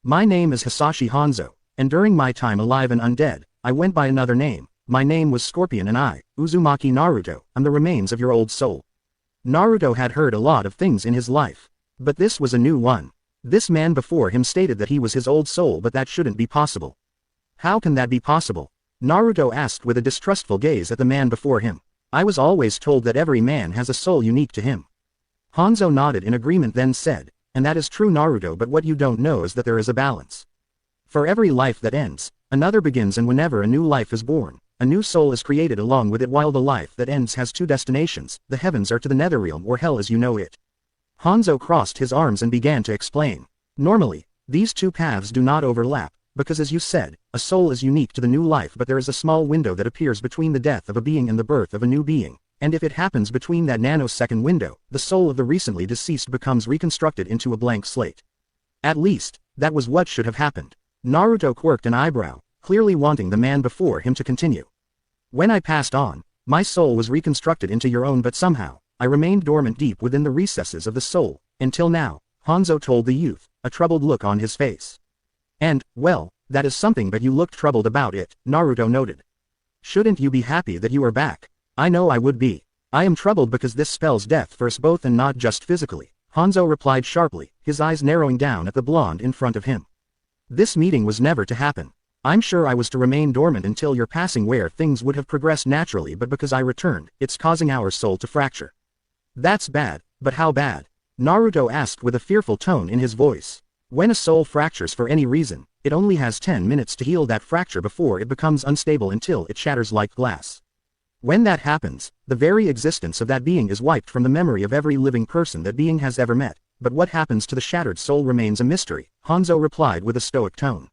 My name is Hisashi Hanzo, and during my time alive and undead, I went by another name. My name was Scorpion and I, Uzumaki Naruto, am the remains of your old soul. Naruto had heard a lot of things in his life, but this was a new one. This man before him stated that he was his old soul, but that shouldn't be possible. How can that be possible? Naruto asked with a distrustful gaze at the man before him. I was always told that every man has a soul unique to him. Hanzo nodded in agreement then said, and that is true Naruto, but what you don't know is that there is a balance. For every life that ends, another begins, and whenever a new life is born, a new soul is created along with it, while the life that ends has two destinations, the heavens or to the netherrealm or hell as you know it. Hanzo crossed his arms and began to explain. Normally, these two paths do not overlap, because as you said, a soul is unique to the new life, but there is a small window that appears between the death of a being and the birth of a new being, and if it happens between that nanosecond window, the soul of the recently deceased becomes reconstructed into a blank slate. At least, that was what should have happened. Naruto quirked an eyebrow, clearly wanting the man before him to continue. When I passed on, my soul was reconstructed into your own, but somehow, I remained dormant deep within the recesses of the soul, until now, Hanzo told the youth, a troubled look on his face. And, well, that is something, but you looked troubled about it, Naruto noted. Shouldn't you be happy that you are back? I know I would be. I am troubled because this spells death for us both and not just physically, Hanzo replied sharply, his eyes narrowing down at the blonde in front of him. This meeting was never to happen. I'm sure I was to remain dormant until your passing where things would have progressed naturally, but because I returned, it's causing our soul to fracture. That's bad, but how bad? Naruto asked with a fearful tone in his voice. When a soul fractures for any reason, it only has 10 minutes to heal that fracture before it becomes unstable until it shatters like glass. When that happens, the very existence of that being is wiped from the memory of every living person that being has ever met, but what happens to the shattered soul remains a mystery, Hanzo replied with a stoic tone.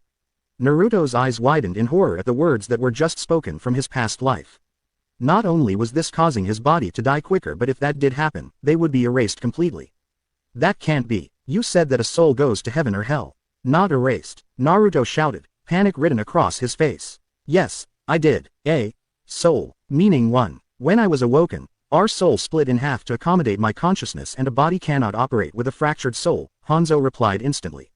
Naruto's eyes widened in horror at the words that were just spoken from his past life. Not only was this causing his body to die quicker, but if that did happen, they would be erased completely. That can't be. You said that a soul goes to heaven or hell. Not erased, Naruto shouted, panic written across his face. Yes, I did. Soul, meaning one. When I was awoken, our soul split in half to accommodate my consciousness, and a body cannot operate with a fractured soul, Hanzo replied instantly.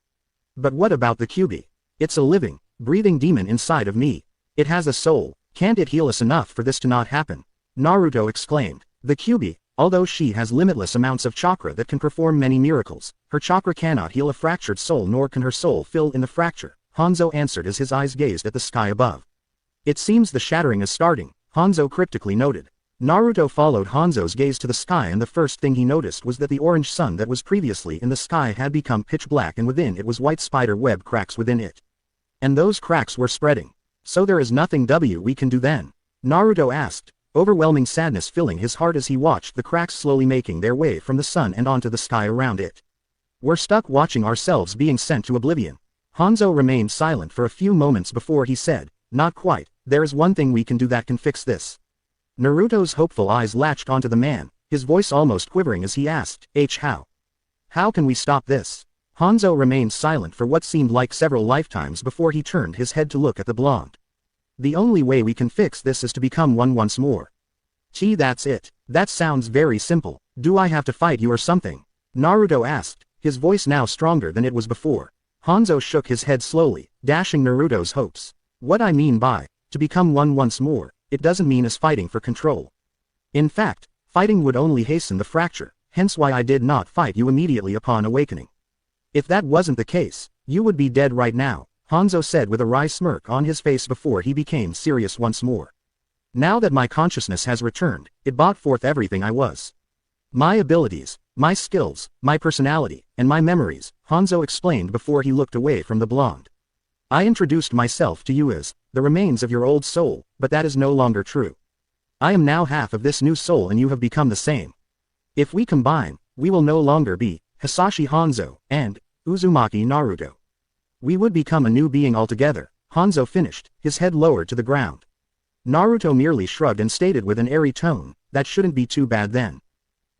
But what about the Kyuubi? It's a living, breathing demon inside of me. It has a soul, can't it heal us enough for this to not happen? Naruto exclaimed. The Kyuubi, although she has limitless amounts of chakra that can perform many miracles, her chakra cannot heal a fractured soul, nor can her soul fill in the fracture, Hanzo answered as his eyes gazed at the sky above. It seems the shattering is starting, Hanzo cryptically noted. Naruto followed Hanzo's gaze to the sky, and the first thing he noticed was that the orange sun that was previously in the sky had become pitch black, and within it was white spider web cracks within it. And those cracks were spreading. So there is nothing we can do then? Naruto asked, overwhelming sadness filling his heart as he watched the cracks slowly making their way from the sun and onto the sky around it. We're stuck watching ourselves being sent to oblivion. Hanzo remained silent for a few moments before he said, not quite, there is one thing we can do that can fix this. Naruto's hopeful eyes latched onto the man, his voice almost quivering as he asked, how? How can we stop this? Hanzo remained silent for what seemed like several lifetimes before he turned his head to look at the blonde. The only way we can fix this is to become one once more. Gee, that's it. That sounds very simple. Do I have to fight you or something? Naruto asked, his voice now stronger than it was before. Hanzo shook his head slowly, dashing Naruto's hopes. What I mean by, to become one once more, it doesn't mean us fighting for control. In fact, fighting would only hasten the fracture, hence why I did not fight you immediately upon awakening. If that wasn't the case, you would be dead right now, Hanzo said with a wry smirk on his face before he became serious once more. Now that my consciousness has returned, it brought forth everything I was. My abilities, My skills, my personality, and my memories, Hanzo explained before he looked away from the blonde. I introduced myself to you as the remains of your old soul, but that is no longer true. I am now half of this new soul and you have become the same. If we combine, we will no longer be Hisashi Hanzo and Uzumaki Naruto. We would become a new being altogether, Hanzo finished, his head lowered to the ground. Naruto merely shrugged and stated with an airy tone, that shouldn't be too bad then.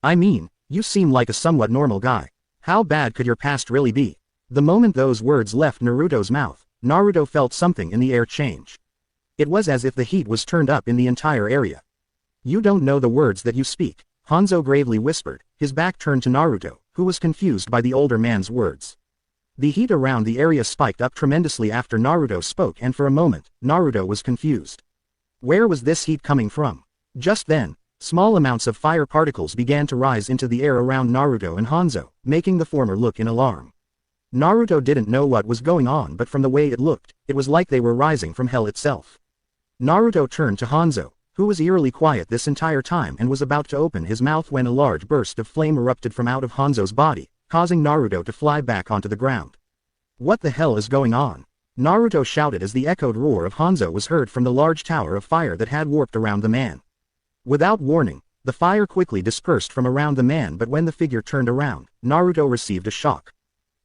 I mean, you seem like a somewhat normal guy. How bad could your past really be? The moment those words left Naruto's mouth, Naruto felt something in the air change. It was as if the heat was turned up in the entire area. You don't know the words that you speak, Hanzo gravely whispered, his back turned to Naruto, who was confused by the older man's words. The heat around the area spiked up tremendously after Naruto spoke and for a moment, Naruto was confused. Where was this heat coming from? Just then, small amounts of fire particles began to rise into the air around Naruto and Hanzo, making the former look in alarm. Naruto didn't know what was going on, but from the way it looked, it was like they were rising from hell itself. Naruto turned to Hanzo, who was eerily quiet this entire time and was about to open his mouth when a large burst of flame erupted from out of Hanzo's body, causing Naruto to fly back onto the ground. What the hell is going on? Naruto shouted as the echoed roar of Hanzo was heard from the large tower of fire that had warped around the man. Without warning, the fire quickly dispersed from around the man, but when the figure turned around, Naruto received a shock.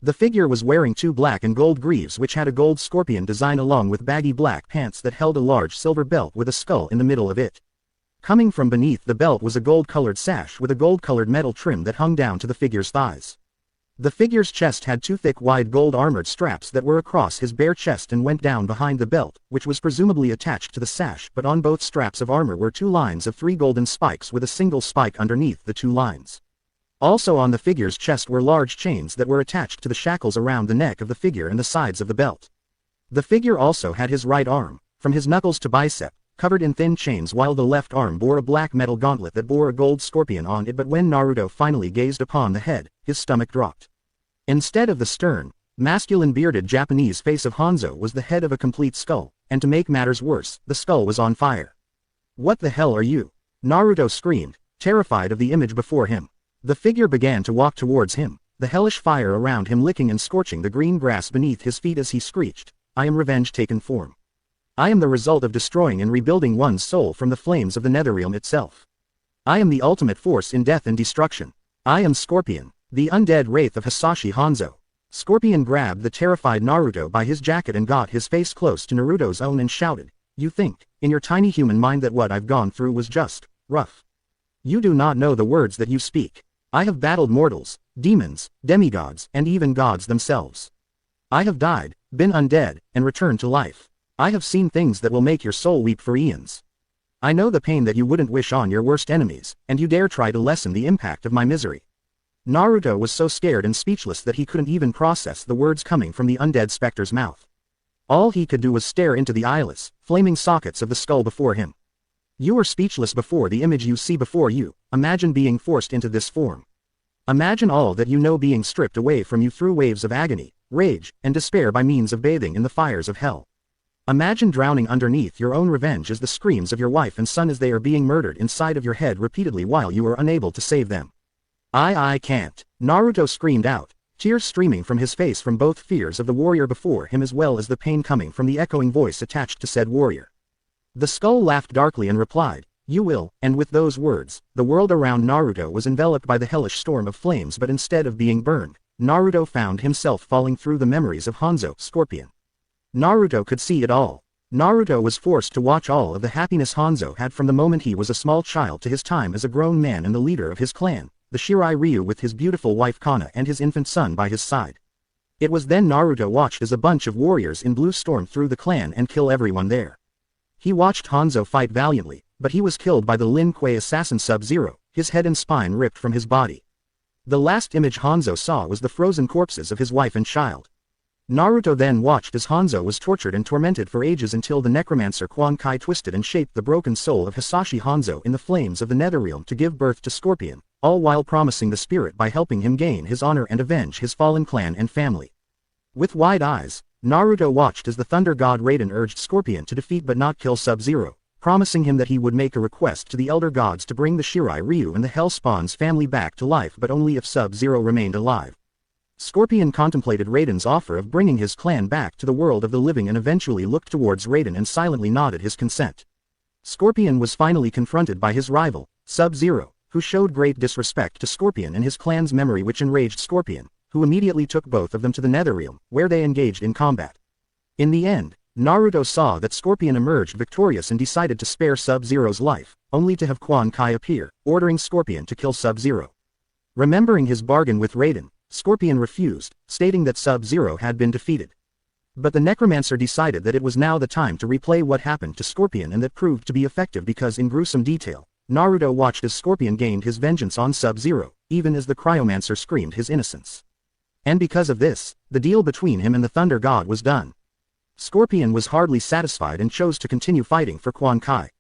The figure was wearing two black and gold greaves which had a gold scorpion design along with baggy black pants that held a large silver belt with a skull in the middle of it. Coming from beneath the belt was a gold-colored sash with a gold-colored metal trim that hung down to the figure's thighs. The figure's chest had two thick wide gold armored straps that were across his bare chest and went down behind the belt, which was presumably attached to the sash, but on both straps of armor were two lines of 3 golden spikes with a single spike underneath the 2 lines. Also on the figure's chest were large chains that were attached to the shackles around the neck of the figure and the sides of the belt. The figure also had his right arm, from his knuckles to bicep, covered in thin chains, while the left arm bore a black metal gauntlet that bore a gold scorpion on it. But when Naruto finally gazed upon the head, his stomach dropped. Instead of the stern, masculine bearded Japanese face of Hanzo was the head of a complete skull, and to make matters worse, the skull was on fire. What the hell are you? Naruto screamed, terrified of the image before him. The figure began to walk towards him, the hellish fire around him licking and scorching the green grass beneath his feet as he screeched, I am revenge taken form. I am the result of destroying and rebuilding one's soul from the flames of the netherrealm itself. I am the ultimate force in death and destruction. I am Scorpion, the undead wraith of Hisashi Hanzo. Scorpion grabbed the terrified Naruto by his jacket and got his face close to Naruto's own and shouted, you think, in your tiny human mind, that what I've gone through was just rough. You do not know the words that you speak. I have battled mortals, demons, demigods, and even gods themselves. I have died, been undead, and returned to life. I have seen things that will make your soul weep for eons. I know the pain that you wouldn't wish on your worst enemies, and you dare try to lessen the impact of my misery. Naruto was so scared and speechless that he couldn't even process the words coming from the undead specter's mouth. All he could do was stare into the eyeless, flaming sockets of the skull before him. You are speechless before the image you see before you. Imagine being forced into this form. Imagine all that you know being stripped away from you through waves of agony, rage, and despair by means of bathing in the fires of hell. Imagine drowning underneath your own revenge as the screams of your wife and son as they are being murdered inside of your head repeatedly while you are unable to save them. I can't. Naruto screamed out, tears streaming from his face from both fears of the warrior before him as well as the pain coming from the echoing voice attached to said warrior. The skull laughed darkly and replied, you will, and with those words, the world around Naruto was enveloped by the hellish storm of flames, but instead of being burned, Naruto found himself falling through the memories of Hanzo, Scorpion. Naruto could see it all. Naruto was forced to watch all of the happiness Hanzo had from the moment he was a small child to his time as a grown man and the leader of his clan, the Shirai Ryu, with his beautiful wife Kana and his infant son by his side. It was then Naruto watched as a bunch of warriors in blue storm through the clan and kill everyone there. He watched Hanzo fight valiantly, but he was killed by the Lin Kuei assassin Sub-Zero, his head and spine ripped from his body. The last image Hanzo saw was the frozen corpses of his wife and child. Naruto then watched as Hanzo was tortured and tormented for ages until the necromancer Quan Kai twisted and shaped the broken soul of Hisashi Hanzo in the flames of the netherrealm to give birth to Scorpion, all while promising the spirit by helping him gain his honor and avenge his fallen clan and family. With wide eyes, Naruto watched as the thunder god Raiden urged Scorpion to defeat but not kill Sub-Zero, promising him that he would make a request to the Elder Gods to bring the Shirai Ryu and the Hellspawn's family back to life, but only if Sub-Zero remained alive. Scorpion contemplated Raiden's offer of bringing his clan back to the world of the living and eventually looked towards Raiden and silently nodded his consent. Scorpion was finally confronted by his rival, Sub-Zero, who showed great disrespect to Scorpion and his clan's memory, which enraged Scorpion, who immediately took both of them to the Netherrealm, where they engaged in combat. In the end, Naruto saw that Scorpion emerged victorious and decided to spare Sub-Zero's life, only to have Quan Kai appear, ordering Scorpion to kill Sub-Zero. Remembering his bargain with Raiden, Scorpion refused, stating that Sub-Zero had been defeated. But the Necromancer decided that it was now the time to replay what happened to Scorpion, and that proved to be effective because in gruesome detail, Naruto watched as Scorpion gained his vengeance on Sub-Zero, even as the Cryomancer screamed his innocence. And because of this, the deal between him and the Thunder God was done. Scorpion was hardly satisfied and chose to continue fighting for Quan Kai.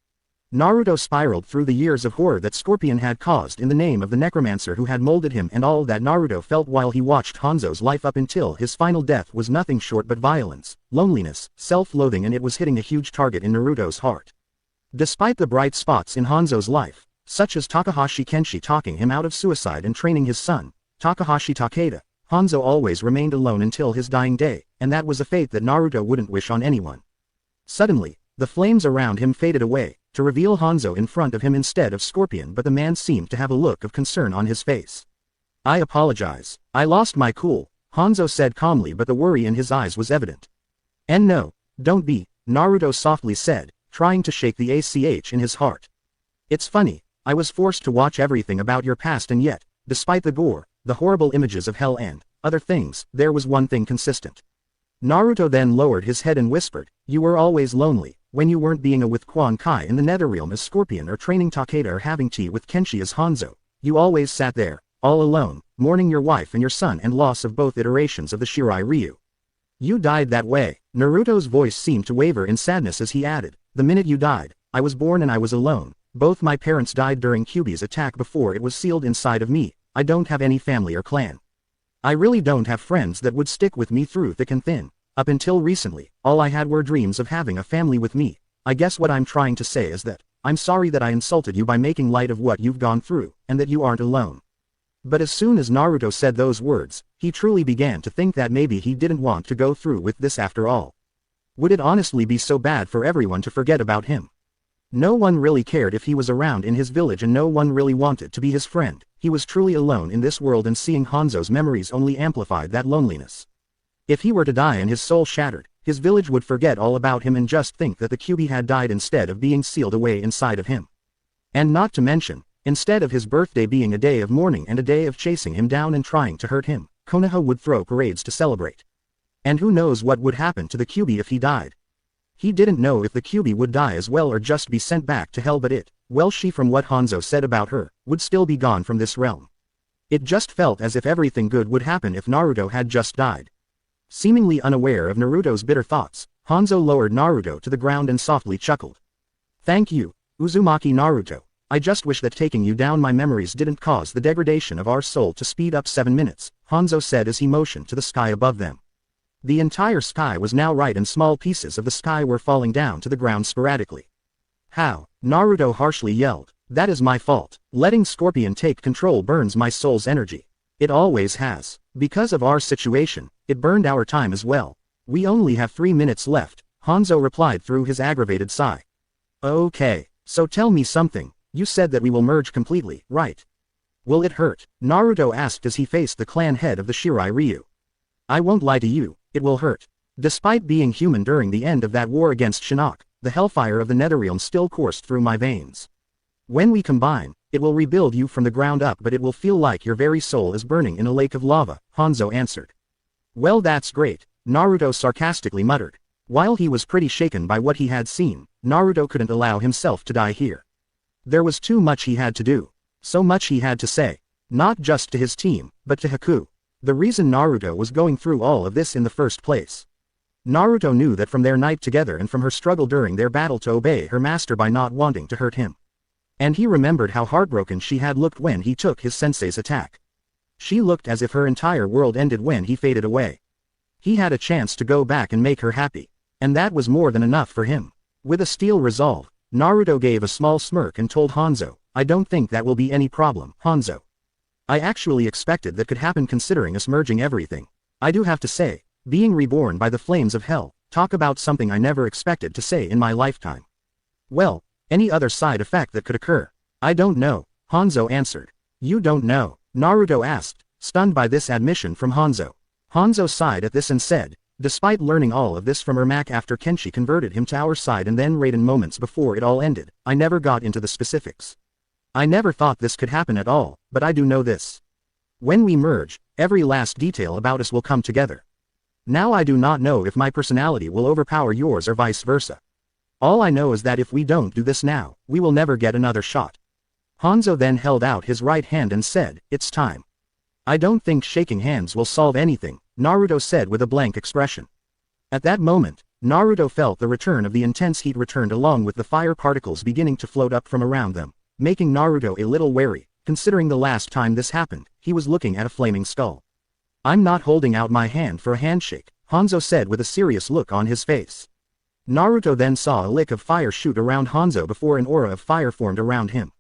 Naruto spiraled through the years of horror that Scorpion had caused in the name of the Necromancer who had molded him, and all that Naruto felt while he watched Hanzo's life up until his final death was nothing short but violence, loneliness, self-loathing, and it was hitting a huge target in Naruto's heart. Despite the bright spots in Hanzo's life, such as Takahashi Kenshi talking him out of suicide and training his son, Takahashi Takeda, Hanzo always remained alone until his dying day, and that was a fate that Naruto wouldn't wish on anyone. Suddenly, the flames around him faded away, to reveal Hanzo in front of him instead of Scorpion, but the man seemed to have a look of concern on his face. "I apologize. I lost my cool," Hanzo said calmly, but the worry in his eyes was evident. "And no, don't be," Naruto softly said, trying to shake the ACH in his heart. "It's funny, I was forced to watch everything about your past, and yet, despite the gore, the horrible images of hell and other things, there was one thing consistent." Naruto then lowered his head and whispered, "You were always lonely, when you weren't being with Quan Kai in the Netherrealm as Scorpion or training Takeda or having tea with Kenshi as Hanzo. You always sat there, all alone, mourning your wife and your son and loss of both iterations of the Shirai Ryu. You died that way." Naruto's voice seemed to waver in sadness as he added, "The minute you died, I was born and I was alone. Both my parents died during Kyuubi's attack before it was sealed inside of me. I don't have any family or clan. I really don't have friends that would stick with me through thick and thin. Up until recently, all I had were dreams of having a family with me. I guess what I'm trying to say is that, I'm sorry that I insulted you by making light of what you've gone through, and that you aren't alone." But as soon as Naruto said those words, he truly began to think that maybe he didn't want to go through with this after all. Would it honestly be so bad for everyone to forget about him? No one really cared if he was around in his village, and no one really wanted to be his friend. He was truly alone in this world, and seeing Hanzo's memories only amplified that loneliness. If he were to die and his soul shattered, his village would forget all about him and just think that the Kyuubi had died instead of being sealed away inside of him. And not to mention, instead of his birthday being a day of mourning and a day of chasing him down and trying to hurt him, Konoha would throw parades to celebrate. And who knows what would happen to the Kyuubi if he died. He didn't know if the Kyuubi would die as well or just be sent back to hell, but she, from what Hanzo said about her, would still be gone from this realm. It just felt as if everything good would happen if Naruto had just died. Seemingly unaware of Naruto's bitter thoughts, Hanzo lowered Naruto to the ground and softly chuckled. "Thank you, Uzumaki Naruto. I just wish that taking you down my memories didn't cause the degradation of our soul to speed up 7 minutes, Hanzo said as he motioned to the sky above them. The entire sky was now right, and small pieces of the sky were falling down to the ground sporadically. "How?" Naruto harshly yelled. "That is my fault. Letting Scorpion take control burns my soul's energy. It always has. Because of our situation, it burned our time as well. We only have 3 minutes left," Hanzo replied through his aggravated sigh. "Okay, so tell me something. You said that we will merge completely, right? Will it hurt?" Naruto asked as he faced the clan head of the Shirai Ryu. "I won't lie to you, it will hurt. Despite being human during the end of that war against Shinnok, the hellfire of the Netherrealm still coursed through my veins. When we combine, it will rebuild you from the ground up, but it will feel like your very soul is burning in a lake of lava," Hanzo answered. "Well, that's great," Naruto sarcastically muttered. While he was pretty shaken by what he had seen, Naruto couldn't allow himself to die here. There was too much he had to do. So much he had to say. Not just to his team, but to Haku. The reason Naruto was going through all of this in the first place. Naruto knew that from their night together and from her struggle during their battle to obey her master by not wanting to hurt him. And he remembered how heartbroken she had looked when he took his sensei's attack. She looked as if her entire world ended when he faded away. He had a chance to go back and make her happy. And that was more than enough for him. With a steel resolve, Naruto gave a small smirk and told Hanzo, I don't think that will be any problem, Hanzo. I actually expected that could happen considering us merging everything. I do have to say, being reborn by the flames of hell, talk about something I never expected to say in my lifetime. Well, any other side effect that could occur? I don't know, Hanzo answered. You don't know? Naruto asked, stunned by this admission from Hanzo. Hanzo sighed at this and said, despite learning all of this from Ermac after Kenshi converted him to our side and then Raiden moments before it all ended, I never got into the specifics. I never thought this could happen at all, but I do know this. When we merge, every last detail about us will come together. Now I do not know if my personality will overpower yours or vice versa. All I know is that if we don't do this now, we will never get another shot. Hanzo then held out his right hand and said, it's time. I don't think shaking hands will solve anything, Naruto said with a blank expression. At that moment, Naruto felt the return of the intense heat returned along with the fire particles beginning to float up from around them, making Naruto a little wary, considering the last time this happened, he was looking at a flaming skull. I'm not holding out my hand for a handshake, Hanzo said with a serious look on his face. Naruto then saw a lick of fire shoot around Hanzo before an aura of fire formed around him.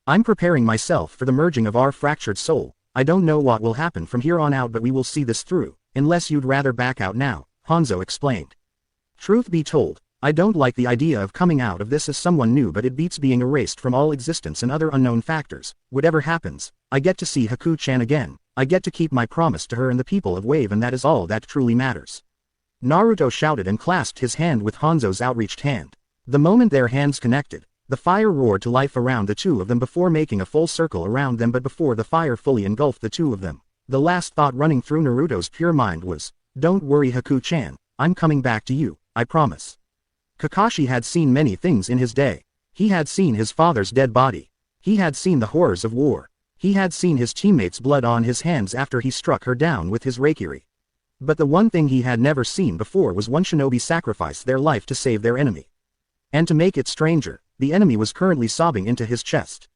I'm preparing myself for the merging of our fractured soul. I don't know what will happen from here on out but we will see this through, unless you'd rather back out now, Hanzo explained. Truth be told, I don't like the idea of coming out of this as someone new but it beats being erased from all existence and other unknown factors. Whatever happens, I get to see Haku-chan again, I get to keep my promise to her and the people of Wave and that is all that truly matters. Naruto shouted and clasped his hand with Hanzo's outreached hand. The moment their hands connected, the fire roared to life around the two of them before making a full circle around them but before the fire fully engulfed the two of them, the last thought running through Naruto's pure mind was, don't worry Haku-chan, I'm coming back to you, I promise. Kakashi had seen many things in his day. He had seen his father's dead body. He had seen the horrors of war. He had seen his teammates' blood on his hands after he struck her down with his Reikiri. But the one thing he had never seen before was one shinobi sacrifice their life to save their enemy. And to make it stranger, the enemy was currently sobbing into his chest.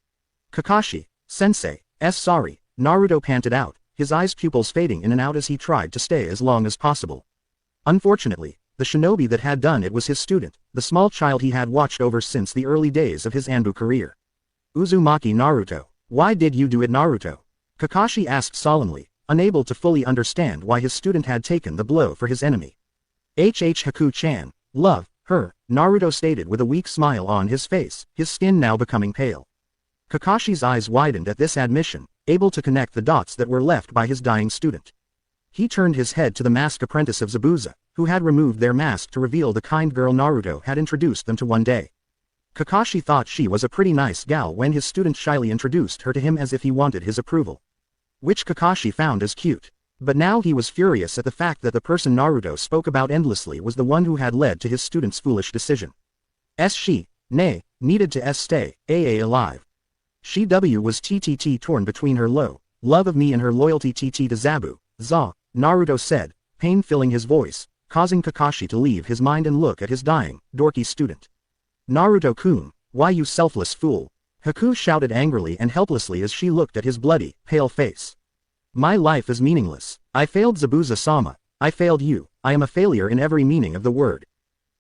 Kakashi, sensei, sorry, Naruto panted out, his eyes pupils fading in and out as he tried to stay as long as possible. Unfortunately, the shinobi that had done it was his student, the small child he had watched over since the early days of his Anbu career. Uzumaki Naruto, why did you do it Naruto? Kakashi asked solemnly, unable to fully understand why his student had taken the blow for his enemy. Haku-chan, love, her, Naruto stated with a weak smile on his face, his skin now becoming pale. Kakashi's eyes widened at this admission, able to connect the dots that were left by his dying student. He turned his head to the masked apprentice of Zabuza, who had removed their mask to reveal the kind girl Naruto had introduced them to one day. Kakashi thought she was a pretty nice gal when his student shyly introduced her to him as if he wanted his approval. Which Kakashi found as cute. But now he was furious at the fact that the person Naruto spoke about endlessly was the one who had led to his student's foolish decision. She, nay, needed to stay, alive. She was torn between her love of me and her loyalty to Zabu, Naruto said, pain filling his voice, causing Kakashi to leave his mind and look at his dying, dorky student. Naruto-kun, why you selfless fool? Haku shouted angrily and helplessly as she looked at his bloody, pale face. My life is meaningless. I failed Zabuza-sama. I failed you. I am a failure in every meaning of the word.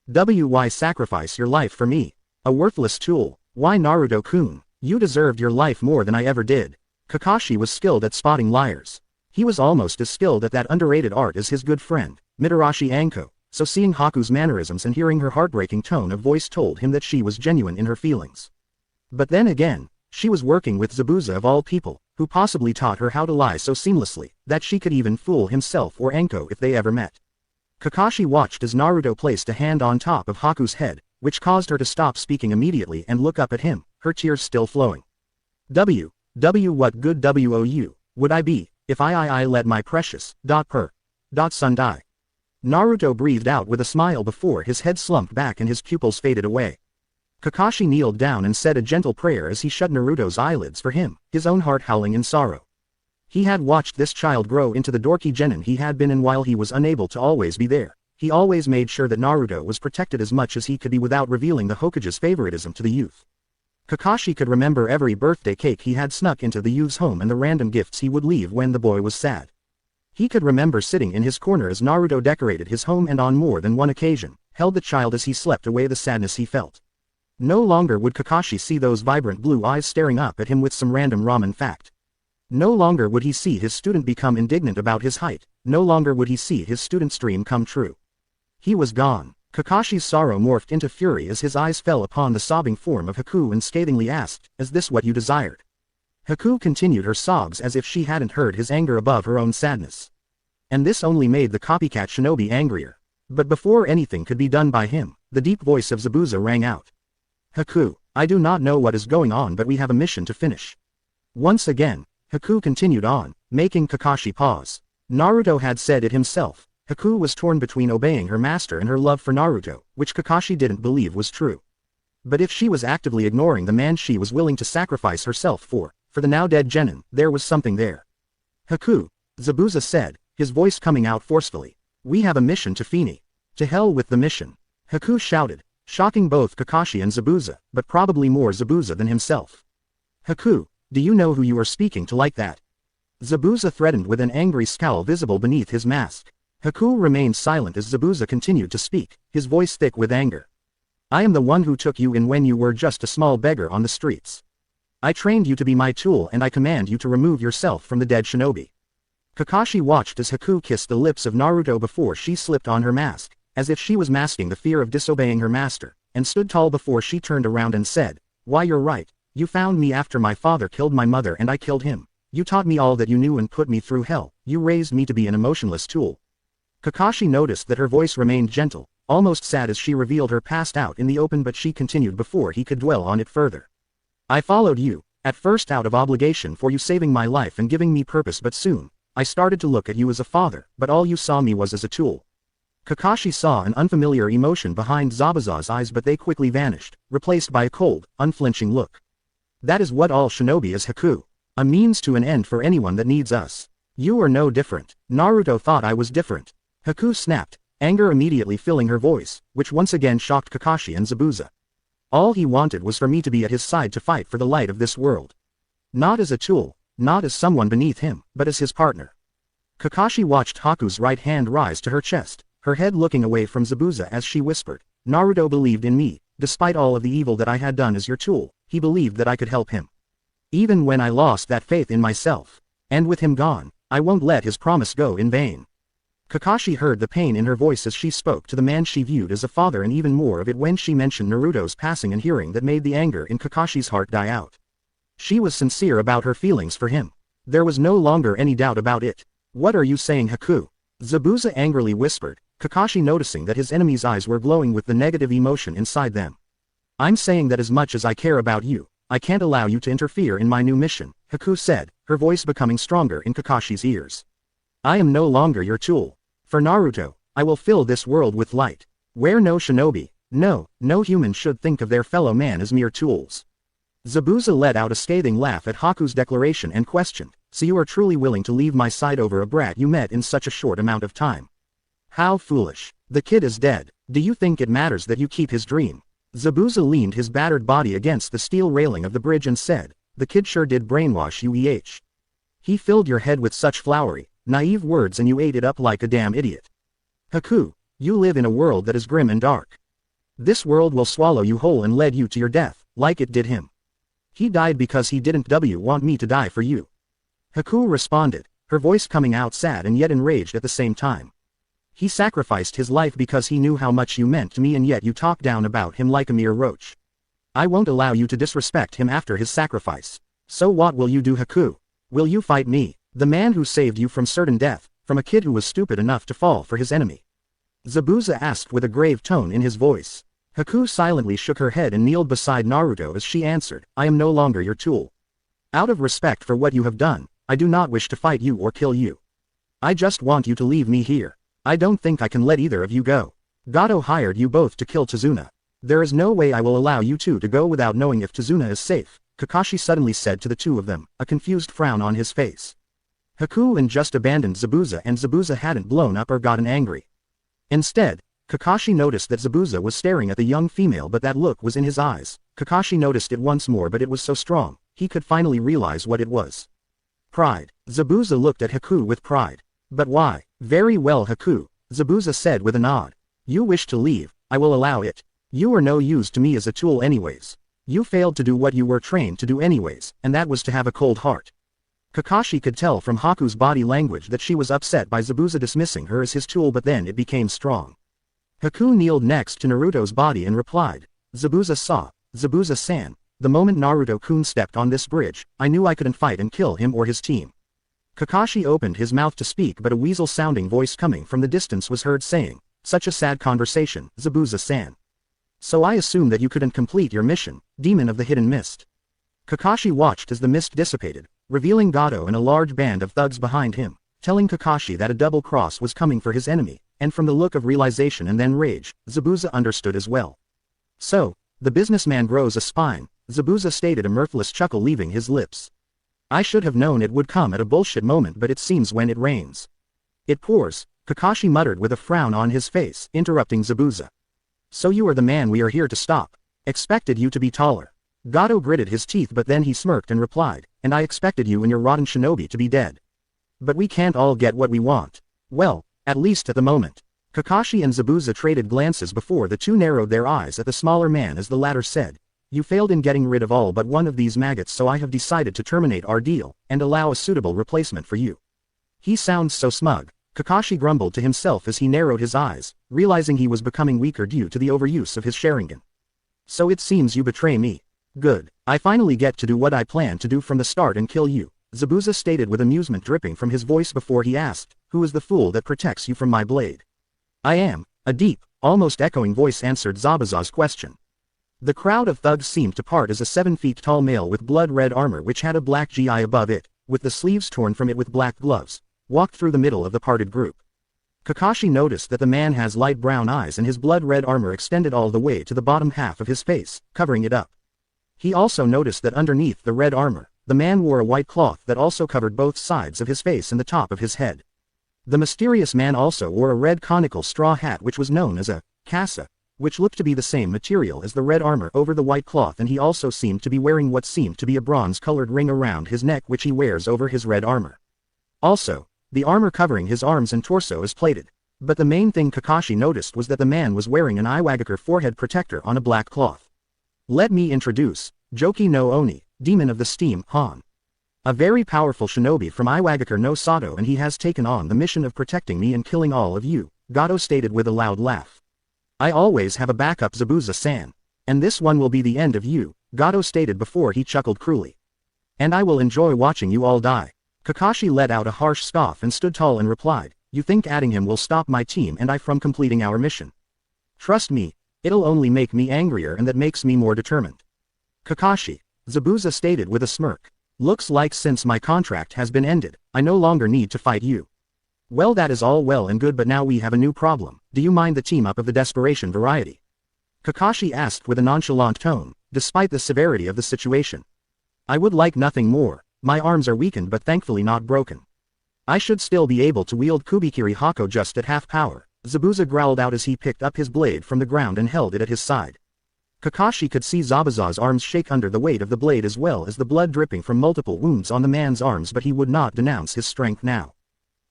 Why sacrifice your life for me? A worthless tool. Why Naruto-kun? You deserved your life more than I ever did. Kakashi was skilled at spotting liars. He was almost as skilled at that underrated art as his good friend, Mitarashi Anko, so seeing Haku's mannerisms and hearing her heartbreaking tone of voice told him that she was genuine in her feelings. But then again, she was working with Zabuza of all people, who possibly taught her how to lie so seamlessly, that she could even fool himself or Anko if they ever met. Kakashi watched as Naruto placed a hand on top of Haku's head, which caused her to stop speaking immediately and look up at him, her tears still flowing. What good would I be, if I let my precious, son die? Naruto breathed out with a smile before his head slumped back and his pupils faded away. Kakashi kneeled down and said a gentle prayer as he shut Naruto's eyelids for him, his own heart howling in sorrow. He had watched this child grow into the dorky genin he had been, and while he was unable to always be there, he always made sure that Naruto was protected as much as he could be without revealing the Hokage's favoritism to the youth. Kakashi could remember every birthday cake he had snuck into the youth's home and the random gifts he would leave when the boy was sad. He could remember sitting in his corner as Naruto decorated his home and on more than one occasion, held the child as he slept away the sadness he felt. No longer would Kakashi see those vibrant blue eyes staring up at him with some random ramen fact. No longer would he see his student become indignant about his height, no longer would he see his student's dream come true. He was gone. Kakashi's sorrow morphed into fury as his eyes fell upon the sobbing form of Haku and scathingly asked, "Is this what you desired?" Haku continued her sobs as if she hadn't heard his anger above her own sadness. And this only made the copycat shinobi angrier. But before anything could be done by him, the deep voice of Zabuza rang out. "Haku, I do not know what is going on, but we have a mission to finish." Once again, Haku continued on, making Kakashi pause. Naruto had said it himself. Haku was torn between obeying her master and her love for Naruto, which Kakashi didn't believe was true. But if she was actively ignoring the man she was willing to sacrifice herself for the now dead genin, there was something there. "Haku," Zabuza said, his voice coming out forcefully. "We have a mission to finish." "To hell with the mission," Haku shouted, shocking both Kakashi and Zabuza, but probably more Zabuza than himself. "Haku, do you know who you are speaking to like that?" Zabuza threatened with an angry scowl visible beneath his mask. Haku remained silent as Zabuza continued to speak, his voice thick with anger. "I am the one who took you in when you were just a small beggar on the streets. I trained you to be my tool and I command you to remove yourself from the dead shinobi." Kakashi watched as Haku kissed the lips of Naruto before she slipped on her mask, as if she was masking the fear of disobeying her master, and stood tall before she turned around and said, "Why, you're right. You found me after my father killed my mother and I killed him. You taught me all that you knew and put me through hell. You raised me to be an emotionless tool." Kakashi noticed that her voice remained gentle, almost sad as she revealed her past out in the open, but she continued before he could dwell on it further. "I followed you, at first out of obligation for you saving my life and giving me purpose, but soon, I started to look at you as a father, but all you saw me was as a tool." Kakashi saw an unfamiliar emotion behind Zabuza's eyes, but they quickly vanished, replaced by a cold, unflinching look. "That is what all shinobi is, Haku. A means to an end for anyone that needs us. You are no different." "Naruto thought I was different," Haku snapped, anger immediately filling her voice, which once again shocked Kakashi and Zabuza. "All he wanted was for me to be at his side to fight for the light of this world. Not as a tool, not as someone beneath him, but as his partner." Kakashi watched Haku's right hand rise to her chest, her head looking away from Zabuza as she whispered, "Naruto believed in me, despite all of the evil that I had done as your tool, he believed that I could help him. Even when I lost that faith in myself. And with him gone, I won't let his promise go in vain." Kakashi heard the pain in her voice as she spoke to the man she viewed as a father, and even more of it when she mentioned Naruto's passing and hearing that made the anger in Kakashi's heart die out. She was sincere about her feelings for him. There was no longer any doubt about it. "What are you saying, Haku?" Zabuza angrily whispered, Kakashi noticing that his enemy's eyes were glowing with the negative emotion inside them. "I'm saying that as much as I care about you, I can't allow you to interfere in my new mission," Haku said, her voice becoming stronger in Kakashi's ears. "I am no longer your tool. For Naruto, I will fill this world with light. Where no shinobi, no human should think of their fellow man as mere tools." Zabuza let out a scathing laugh at Haku's declaration and questioned, "So you are truly willing to leave my side over a brat you met in such a short amount of time? How foolish. The kid is dead. Do you think it matters that you keep his dream?" Zabuza leaned his battered body against the steel railing of the bridge and said, "The kid sure did brainwash you. He filled your head with such flowery, naive words and you ate it up like a damn idiot. Haku, you live in a world that is grim and dark. This world will swallow you whole and lead you to your death, like it did him. He died because he didn't want me to die for you." Haku responded, her voice coming out sad and yet enraged at the same time. "He sacrificed his life because he knew how much you meant to me, and yet you talk down about him like a mere roach. I won't allow you to disrespect him after his sacrifice. So what will you do, Haku? Will you fight me, the man who saved you from certain death, from a kid who was stupid enough to fall for his enemy?" Zabuza asked with a grave tone in his voice. Haku silently shook her head and kneeled beside Naruto as she answered, "I am no longer your tool. Out of respect for what you have done, I do not wish to fight you or kill you. I just want you to leave me here. I don't think I can let either of you go. Gato hired you both to kill Tazuna. There is no way I will allow you two to go without knowing if Tazuna is safe," Kakashi suddenly said to the two of them, a confused frown on his face. Haku had just abandoned Zabuza, and Zabuza hadn't blown up or gotten angry. Instead, Kakashi noticed that Zabuza was staring at the young female, but that look was in his eyes. Kakashi noticed it once more, but it was so strong, he could finally realize what it was. Pride. Zabuza looked at Haku with pride. "But why?" "Very well, Haku," Zabuza said with a nod. "You wish to leave, I will allow it. You are no use to me as a tool anyways. You failed to do what you were trained to do anyways, and that was to have a cold heart. Kakashi could tell from Haku's body language that she was upset by Zabuza dismissing her as his tool, but then it became strong. Haku kneeled next to Naruto's body and replied, Zabuza-san, the moment Naruto-kun stepped on this bridge, I knew I couldn't fight and kill him or his team. Kakashi opened his mouth to speak, but a weasel-sounding voice coming from the distance was heard saying, such a sad conversation, Zabuza-san. So I assume that you couldn't complete your mission, Demon of the Hidden Mist. Kakashi watched as the mist dissipated, revealing Gato and a large band of thugs behind him, telling Kakashi that a double cross was coming for his enemy, and from the look of realization and then rage, Zabuza understood as well. So, the businessman grows a spine, Zabuza stated, a mirthless chuckle leaving his lips. I should have known it would come at a bullshit moment, but it seems when it rains, it pours, Kakashi muttered with a frown on his face, interrupting Zabuza. So you are the man we are here to stop. Expected you to be taller. Gato gritted his teeth, but then he smirked and replied, and I expected you and your rotten shinobi to be dead. But we can't all get what we want. Well, at least at the moment. Kakashi and Zabuza traded glances before the two narrowed their eyes at the smaller man as the latter said, you failed in getting rid of all but one of these maggots, so I have decided to terminate our deal, and allow a suitable replacement for you. He sounds so smug, Kakashi grumbled to himself as he narrowed his eyes, realizing he was becoming weaker due to the overuse of his Sharingan. So it seems you betray me. Good, I finally get to do what I planned to do from the start and kill you, Zabuza stated with amusement dripping from his voice before he asked, who is the fool that protects you from my blade? I am, a deep, almost echoing voice answered Zabuza's question. The crowd of thugs seemed to part as a 7 feet tall male with blood-red armor which had a black GI above it, with the sleeves torn from it with black gloves, walked through the middle of the parted group. Kakashi noticed that the man has light brown eyes and his blood-red armor extended all the way to the bottom half of his face, covering it up. He also noticed that underneath the red armor, the man wore a white cloth that also covered both sides of his face and the top of his head. The mysterious man also wore a red conical straw hat which was known as a casa, which looked to be the same material as the red armor over the white cloth, and he also seemed to be wearing what seemed to be a bronze-colored ring around his neck which he wears over his red armor. Also, the armor covering his arms and torso is plated. But the main thing Kakashi noticed was that the man was wearing an Iwagakure forehead protector on a black cloth. Let me introduce, Joki no Oni, Demon of the Steam, Han. A very powerful shinobi from Iwagakure no Sato, and he has taken on the mission of protecting me and killing all of you, Gato stated with a loud laugh. I always have a backup, Zabuza-san. And this one will be the end of you, Gato stated before he chuckled cruelly. And I will enjoy watching you all die. Kakashi let out a harsh scoff and stood tall and replied, you think adding him will stop my team and I from completing our mission? Trust me, it'll only make me angrier, and that makes me more determined. Kakashi, Zabuza stated with a smirk. Looks like since my contract has been ended, I no longer need to fight you. Well, that is all well and good, but now we have a new problem. Do you mind the team-up of the desperation variety? Kakashi asked with a nonchalant tone, despite the severity of the situation. I would like nothing more. My arms are weakened but thankfully not broken. I should still be able to wield Kubikiri Hako just at half power, Zabuza growled out as he picked up his blade from the ground and held it at his side. Kakashi could see Zabuza's arms shake under the weight of the blade as well as the blood dripping from multiple wounds on the man's arms, but he would not denounce his strength now.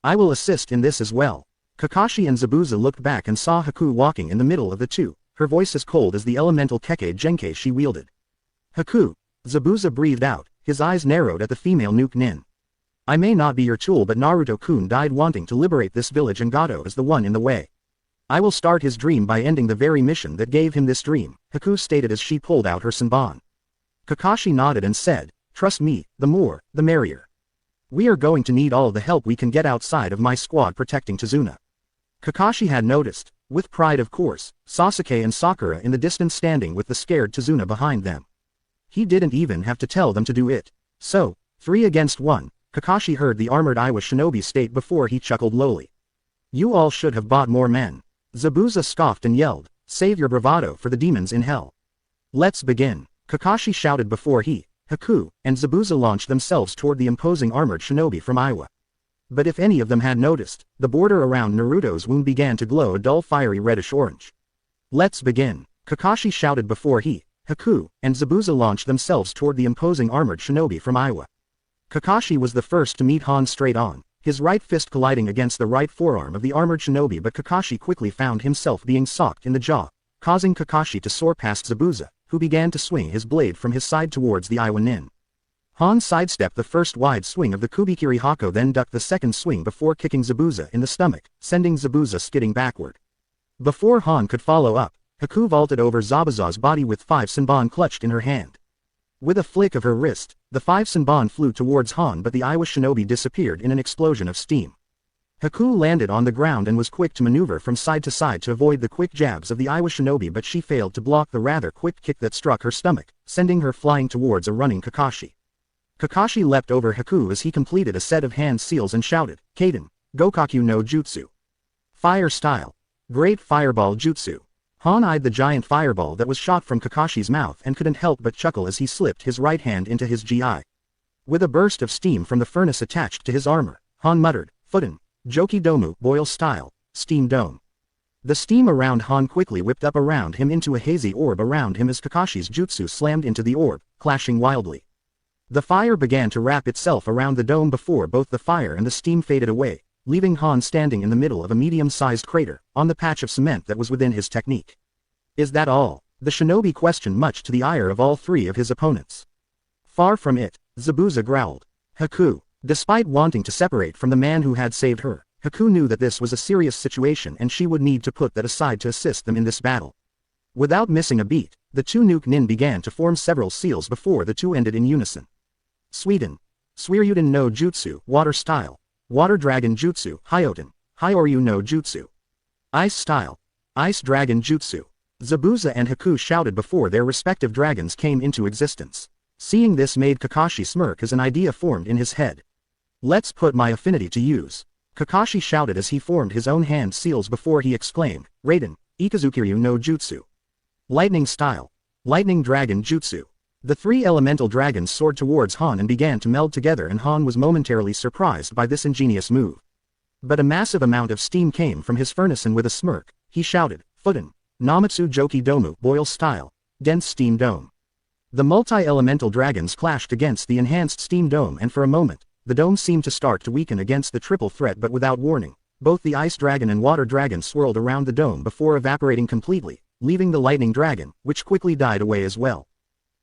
I will assist in this as well. Kakashi and Zabuza looked back and saw Haku walking in the middle of the two, her voice as cold as the elemental Kekkei Genkai she wielded. Haku, Zabuza breathed out, his eyes narrowed at the female Nuke Nin. I may not be your tool, but Naruto-kun died wanting to liberate this village and Gato is the one in the way. I will start his dream by ending the very mission that gave him this dream, Haku stated as she pulled out her senbon. Kakashi nodded and said, trust me, the more, the merrier. We are going to need all the help we can get outside of my squad protecting Tazuna. Kakashi had noticed, with pride of course, Sasuke and Sakura in the distance standing with the scared Tazuna behind them. He didn't even have to tell them to do it. So, 3 against 1, Kakashi heard the armored Iwa shinobi state before he chuckled lowly. You all should have bought more men. Zabuza scoffed and yelled, save your bravado for the demons in hell. Let's begin, Kakashi shouted before he, Haku, and Zabuza launched themselves toward the imposing armored shinobi from Iwa. But if any of them had noticed, the border around Naruto's wound began to glow a dull fiery reddish-orange. Let's begin, Kakashi shouted before he, Haku, and Zabuza launched themselves toward the imposing armored shinobi from Iwa. Kakashi was the first to meet Han straight on, his right fist colliding against the right forearm of the armored shinobi, but Kakashi quickly found himself being socked in the jaw, causing Kakashi to soar past Zabuza, who began to swing his blade from his side towards the Iwa Nin. Han sidestepped the first wide swing of the Kubikiri Hako, then ducked the second swing before kicking Zabuza in the stomach, sending Zabuza skidding backward. Before Han could follow up, Haku vaulted over Zabuza's body with 5 Senbon clutched in her hand. With a flick of her wrist, the 5 Senbon flew towards Han, but the Iwa shinobi disappeared in an explosion of steam. Haku landed on the ground and was quick to maneuver from side to side to avoid the quick jabs of the Iwa shinobi, but she failed to block the rather quick kick that struck her stomach, sending her flying towards a running Kakashi. Kakashi leapt over Haku as he completed a set of hand seals and shouted, "Kaden, Gokaku no Jutsu. Fire style. Great Fireball Jutsu." Han eyed the giant fireball that was shot from Kakashi's mouth and couldn't help but chuckle as he slipped his right hand into his GI. With a burst of steam from the furnace attached to his armor, Han muttered, "Fuden, Joki Domu, boil style, steam dome." The steam around Han quickly whipped up around him into a hazy orb around him as Kakashi's jutsu slammed into the orb, clashing wildly. The fire began to wrap itself around the dome before both the fire and the steam faded away, leaving Han standing in the middle of a medium-sized crater, on the patch of cement that was within his technique. "Is that all?" the shinobi questioned, much to the ire of all 3 of his opponents. "Far from it," Zabuza growled. Haku, despite wanting to separate from the man who had saved her, Haku knew that this was a serious situation and she would need to put that aside to assist them in this battle. Without missing a beat, the 2 nuke nin began to form several seals before the 2 ended in unison. Sweden. Suiryuden no Jutsu, water style. Water dragon jutsu, Hyoten. Hyoryu no Jutsu. Ice style. Ice dragon jutsu. Zabuza and Haku shouted before their respective dragons came into existence. Seeing this made Kakashi smirk as an idea formed in his head. "Let's put my affinity to use," Kakashi shouted as he formed his own hand seals before he exclaimed, "Raiden, Ikazukiryu no Jutsu. Lightning style. Lightning dragon jutsu." The 3 elemental dragons soared towards Han and began to meld together, and Han was momentarily surprised by this ingenious move. But a massive amount of steam came from his furnace and with a smirk, he shouted, "Fuden, Namatsu Joki Domu, boil style, dense steam dome." The multi-elemental dragons clashed against the enhanced steam dome, and for a moment, the dome seemed to start to weaken against the triple threat, but without warning, both the ice dragon and water dragon swirled around the dome before evaporating completely, leaving the lightning dragon, which quickly died away as well.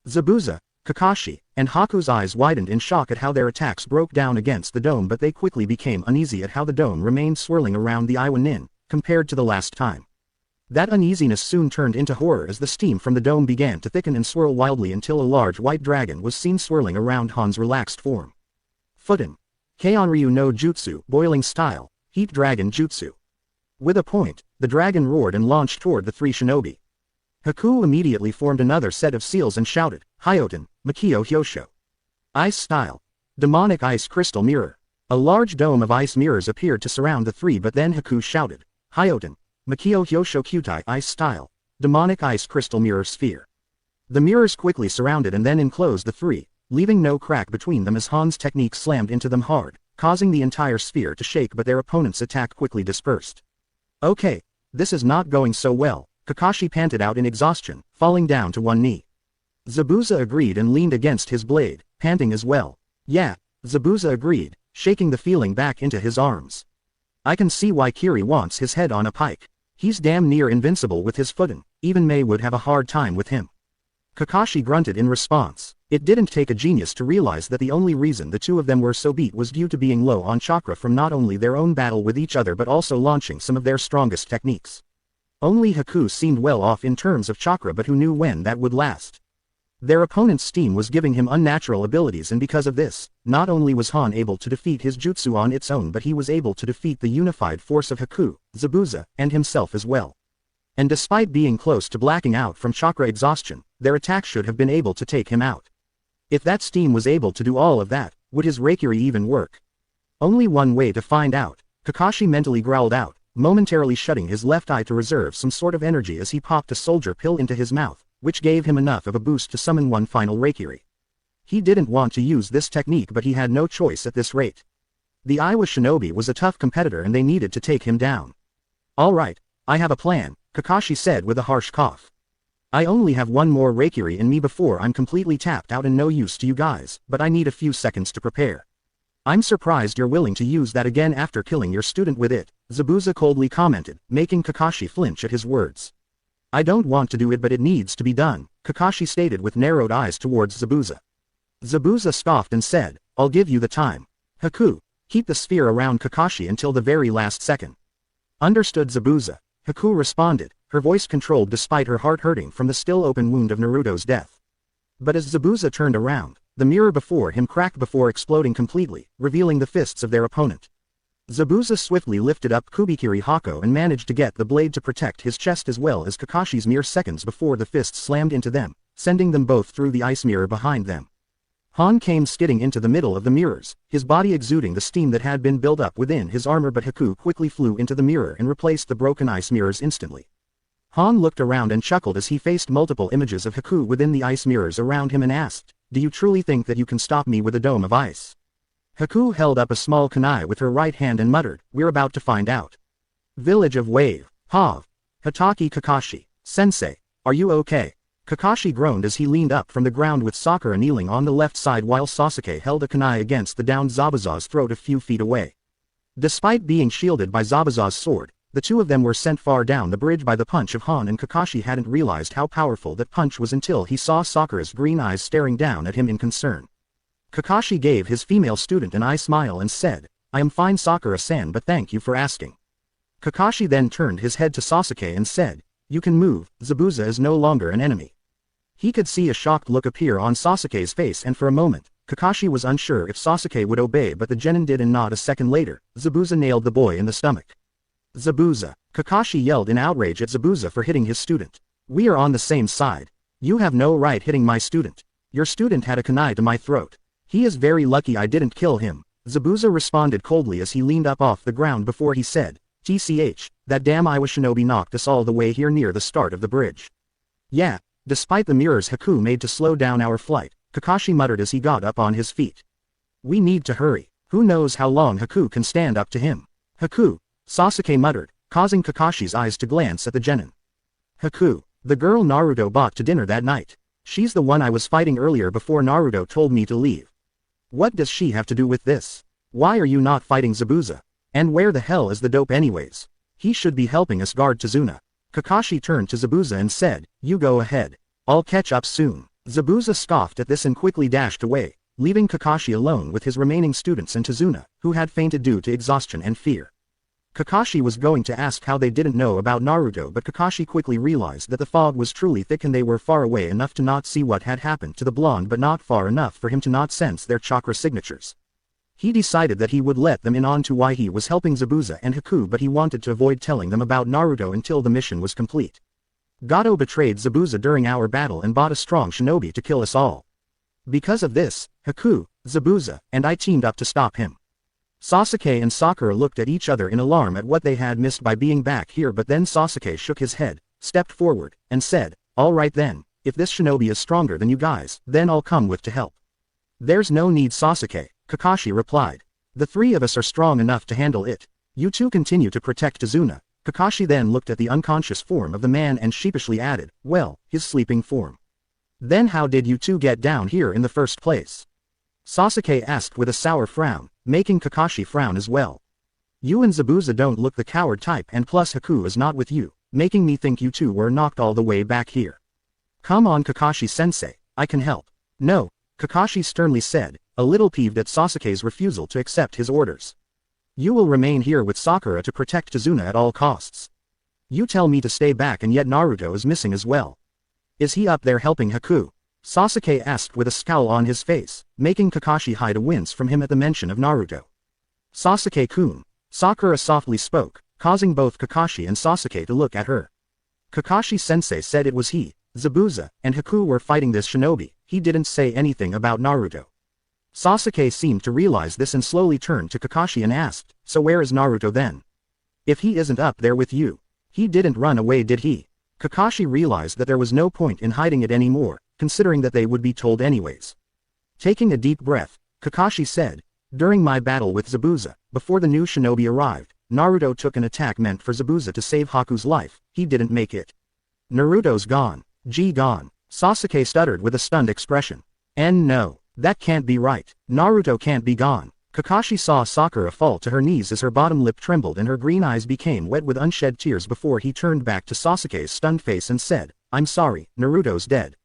Zabuza, Kakashi, and Haku's eyes widened in shock at how their attacks broke down against the dome, but they quickly became uneasy at how the dome remained swirling around the Iwa Nin, compared to the last time. That uneasiness soon turned into horror as the steam from the dome began to thicken and swirl wildly until a large white dragon was seen swirling around Han's relaxed form. Fuden. Keionryu no Jutsu, boiling style, heat dragon jutsu. With a point, the dragon roared and launched toward the 3 shinobi. Haku immediately formed another set of seals and shouted, "Hyoten, Makio Hyosho. Ice style. Demonic ice crystal mirror." A large dome of ice mirrors appeared to surround the 3, but then Haku shouted, "Hyoten, Makio Hyosho Kyutai ice style. Demonic ice crystal mirror sphere." The mirrors quickly surrounded and then enclosed the 3, leaving no crack between them as Han's technique slammed into them hard, causing the entire sphere to shake, but their opponent's attack quickly dispersed. "Okay, this is not going so well," Kakashi panted out in exhaustion, falling down to one knee. Zabuza agreed and leaned against his blade, panting as well. "Yeah," Zabuza agreed, shaking the feeling back into his arms. "I can see why Kiri wants his head on a pike. He's damn near invincible with his Fuden, even Mei would have a hard time with him." Kakashi grunted in response. It didn't take a genius to realize that the only reason the 2 of them were so beat was due to being low on chakra from not only their own battle with each other but also launching some of their strongest techniques. Only Haku seemed well off in terms of chakra, but who knew when that would last. Their opponent's steam was giving him unnatural abilities, and because of this, not only was Han able to defeat his jutsu on its own, but he was able to defeat the unified force of Haku, Zabuza, and himself as well. And despite being close to blacking out from chakra exhaustion, their attack should have been able to take him out. If that steam was able to do all of that, would his Reikiri even work? Only one way to find out, Kakashi mentally growled out, momentarily shutting his left eye to reserve some sort of energy as he popped a soldier pill into his mouth, which gave him enough of a boost to summon one final Reikiri. He didn't want to use this technique, but he had no choice at this rate. The Iwa shinobi was a tough competitor and they needed to take him down. "Alright, I have a plan," Kakashi said with a harsh cough. "I only have one more Reikiri in me before I'm completely tapped out and no use to you guys, but I need a few seconds to prepare." "I'm surprised you're willing to use that again after killing your student with it," Zabuza coldly commented, making Kakashi flinch at his words. I don't want to do it, but it needs to be done, Kakashi stated with narrowed eyes towards Zabuza. Zabuza scoffed and said, I'll give you the time. Haku, keep the sphere around Kakashi until the very last second. Understood, Zabuza. Haku responded, her voice controlled despite her heart hurting from the still open wound of Naruto's death. But as Zabuza turned around, the mirror before him cracked before exploding completely, revealing the fists of their opponent. Zabuza swiftly lifted up Kubikiri Hako and managed to get the blade to protect his chest as well as Kakashi's mere seconds before the fists slammed into them, sending them both through the ice mirror behind them. Han came skidding into the middle of the mirrors, his body exuding the steam that had been built up within his armor, but Haku quickly flew into the mirror and replaced the broken ice mirrors instantly. Han looked around and chuckled as he faced multiple images of Haku within the ice mirrors around him and asked, Do you truly think that you can stop me with a dome of ice? Haku held up a small kunai with her right hand and muttered, We're about to find out. Village of Wave. Hav. Hatake Kakashi. Sensei. Are you okay? Kakashi groaned as he leaned up from the ground with Sakura kneeling on the left side while Sasuke held a kunai against the downed Zabuza's throat a few feet away. Despite being shielded by Zabuza's sword, the two of them were sent far down the bridge by the punch of Han, and Kakashi hadn't realized how powerful that punch was until he saw Sakura's green eyes staring down at him in concern. Kakashi gave his female student an eye smile and said, I am fine, Sakura-san, but thank you for asking. Kakashi then turned his head to Sasuke and said, You can move, Zabuza is no longer an enemy. He could see a shocked look appear on Sasuke's face, and for a moment, Kakashi was unsure if Sasuke would obey, but the genin did, and not a second later, Zabuza nailed the boy in the stomach. Zabuza! Kakashi yelled in outrage at Zabuza for hitting his student. We are on the same side. You have no right hitting my student. Your student had a kunai to my throat. He is very lucky I didn't kill him, Zabuza responded coldly as he leaned up off the ground before he said, TCH, that damn Iwa shinobi knocked us all the way here near the start of the bridge. Yeah, despite the mirrors Haku made to slow down our flight, Kakashi muttered as he got up on his feet. We need to hurry. Who knows how long Haku can stand up to him. Haku, Sasuke muttered, causing Kakashi's eyes to glance at the genin. Haku, the girl Naruto bought to dinner that night. She's the one I was fighting earlier before Naruto told me to leave. What does she have to do with this? Why are you not fighting Zabuza? And where the hell is the dope anyways? He should be helping us guard Tazuna. Kakashi turned to Zabuza and said, You go ahead. I'll catch up soon. Zabuza scoffed at this and quickly dashed away, leaving Kakashi alone with his remaining students and Tazuna, who had fainted due to exhaustion and fear. Kakashi was going to ask how they didn't know about Naruto, but Kakashi quickly realized that the fog was truly thick and they were far away enough to not see what had happened to the blonde, but not far enough for him to not sense their chakra signatures. He decided that he would let them in on to why he was helping Zabuza and Haku, but he wanted to avoid telling them about Naruto until the mission was complete. Gato betrayed Zabuza during our battle and bought a strong shinobi to kill us all. Because of this, Haku, Zabuza, and I teamed up to stop him. Sasuke and Sakura looked at each other in alarm at what they had missed by being back here, but then Sasuke shook his head, stepped forward, and said, All right then, if this shinobi is stronger than you guys, then I'll come with to help. There's no need, Sasuke, Kakashi replied. The three of us are strong enough to handle it. You two continue to protect Tazuna. Kakashi then looked at the unconscious form of the man and sheepishly added, Well, his sleeping form. Then how did you two get down here in the first place? Sasuke asked with a sour frown, making Kakashi frown as well. You and Zabuza don't look the coward type, and plus Haku is not with you, making me think you two were knocked all the way back here. Come on, Kakashi-sensei, I can help. No, Kakashi sternly said, a little peeved at Sasuke's refusal to accept his orders. You will remain here with Sakura to protect Tazuna at all costs. You tell me to stay back, and yet Naruto is missing as well. Is he up there helping Haku? Sasuke asked with a scowl on his face, making Kakashi hide a wince from him at the mention of Naruto. Sasuke-kun, Sakura softly spoke, causing both Kakashi and Sasuke to look at her. Kakashi-sensei said it was he, Zabuza, and Haku were fighting this shinobi. He didn't say anything about Naruto. Sasuke seemed to realize this and slowly turned to Kakashi and asked, So where is Naruto then? If he isn't up there with you, he didn't run away, did he? Kakashi realized that there was no point in hiding it anymore, considering that they would be told anyways. Taking a deep breath, Kakashi said, During my battle with Zabuza, before the new shinobi arrived, Naruto took an attack meant for Zabuza to save Haku's life. He didn't make it. Naruto's gone. Gone. Sasuke stuttered with a stunned expression. And no, that can't be right. Naruto can't be gone. Kakashi saw Sakura fall to her knees as her bottom lip trembled and her green eyes became wet with unshed tears before he turned back to Sasuke's stunned face and said, "I'm sorry, Naruto's dead."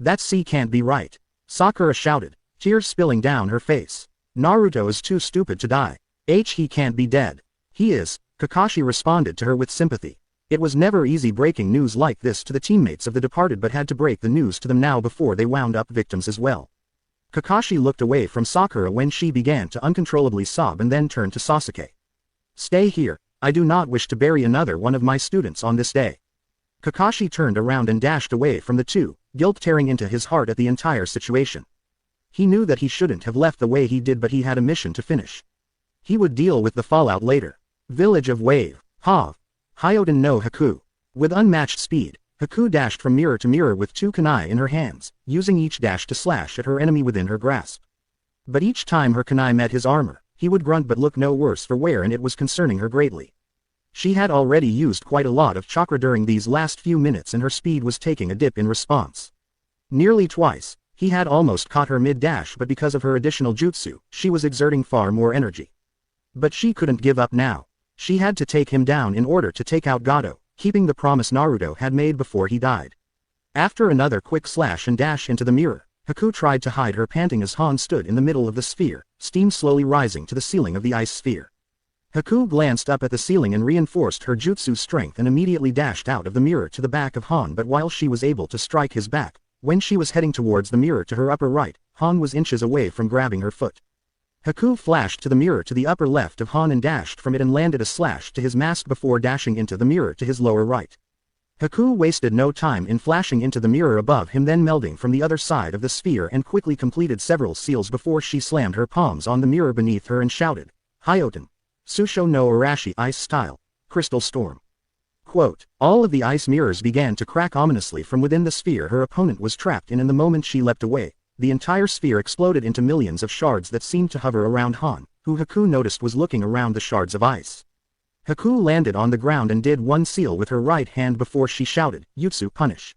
"That can't be right," Sakura shouted, tears spilling down her face. "Naruto is too stupid to die. He can't be dead." "He is," Kakashi responded to her with sympathy. It was never easy breaking news like this to the teammates of the departed but had to break the news to them now before they wound up victims as well. Kakashi looked away from Sakura when she began to uncontrollably sob and then turned to Sasuke. "Stay here, I do not wish to bury another one of my students on this day." Kakashi turned around and dashed away from the two, guilt tearing into his heart at the entire situation. He knew that he shouldn't have left the way he did but he had a mission to finish. He would deal with the fallout later. Village of Wave, Hav. Hyoden no Haku. With unmatched speed, Haku dashed from mirror to mirror with two kunai in her hands, using each dash to slash at her enemy within her grasp. But each time her kunai met his armor, he would grunt but look no worse for wear and it was concerning her greatly. She had already used quite a lot of chakra during these last few minutes and her speed was taking a dip in response. Nearly twice, he had almost caught her mid-dash but because of her additional jutsu, she was exerting far more energy. But she couldn't give up now. She had to take him down in order to take out Gato, keeping the promise Naruto had made before he died. After another quick slash and dash into the mirror, Haku tried to hide her panting as Han stood in the middle of the sphere, steam slowly rising to the ceiling of the ice sphere. Haku glanced up at the ceiling and reinforced her jutsu strength and immediately dashed out of the mirror to the back of Han but while she was able to strike his back, when she was heading towards the mirror to her upper right, Han was inches away from grabbing her foot. Haku flashed to the mirror to the upper left of Han and dashed from it and landed a slash to his mask before dashing into the mirror to his lower right. Haku wasted no time in flashing into the mirror above him then melding from the other side of the sphere and quickly completed several seals before she slammed her palms on the mirror beneath her and shouted, "Hyoten! Susho no Arashi Ice Style, Crystal Storm." Quote, all of the ice mirrors began to crack ominously from within the sphere her opponent was trapped in and the moment she leapt away, the entire sphere exploded into millions of shards that seemed to hover around Han, who Haku noticed was looking around the shards of ice. Haku landed on the ground and did one seal with her right hand before she shouted, "Jutsu Punish."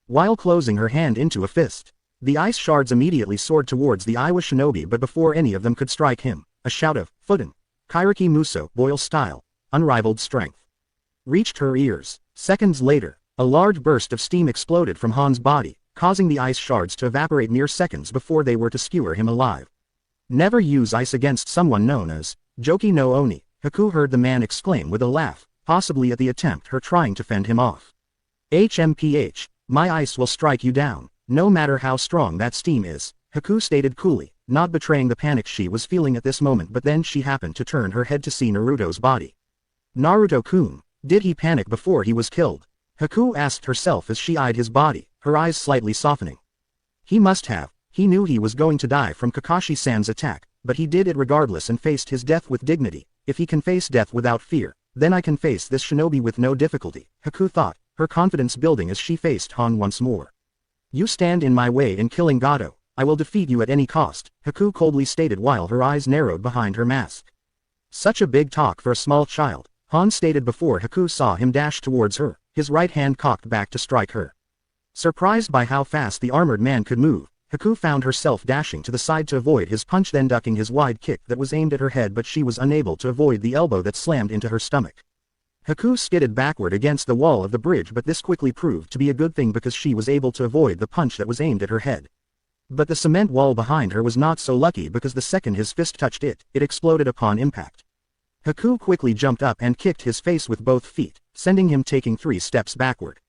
While closing her hand into a fist, the ice shards immediately soared towards the Iwa shinobi but before any of them could strike him, a shout of, "Fuden! Kairiki Muso, Boil Style, Unrivaled Strength," reached her ears. Seconds later, a large burst of steam exploded from Han's body, causing the ice shards to evaporate mere seconds before they were to skewer him alive. "Never use ice against someone known as Joki no Oni," Haku heard the man exclaim with a laugh, possibly at the attempt her trying to fend him off. "HMPH, my ice will strike you down, no matter how strong that steam is," Haku stated coolly, not betraying the panic she was feeling at this moment but then she happened to turn her head to see Naruto's body. Naruto-kun, did he panic before he was killed? Haku asked herself as she eyed his body, her eyes slightly softening. He must have. He knew he was going to die from Kakashi-san's attack, but he did it regardless and faced his death with dignity. If he can face death without fear, then I can face this shinobi with no difficulty, Haku thought, her confidence building as she faced Han once more. "You stand in my way in killing Gato, I will defeat you at any cost," Haku coldly stated while her eyes narrowed behind her mask. Such a big talk for a small child, Han stated before Haku saw him dash towards her, his right hand cocked back to strike her. Surprised by how fast the armored man could move, Haku found herself dashing to the side to avoid his punch then ducking his wide kick that was aimed at her head but she was unable to avoid the elbow that slammed into her stomach. Haku skidded backward against the wall of the bridge but this quickly proved to be a good thing because she was able to avoid the punch that was aimed at her head. But the cement wall behind her was not so lucky because the second his fist touched it, it exploded upon impact. Haku quickly jumped up and kicked his face with both feet, sending him taking 3 steps backward.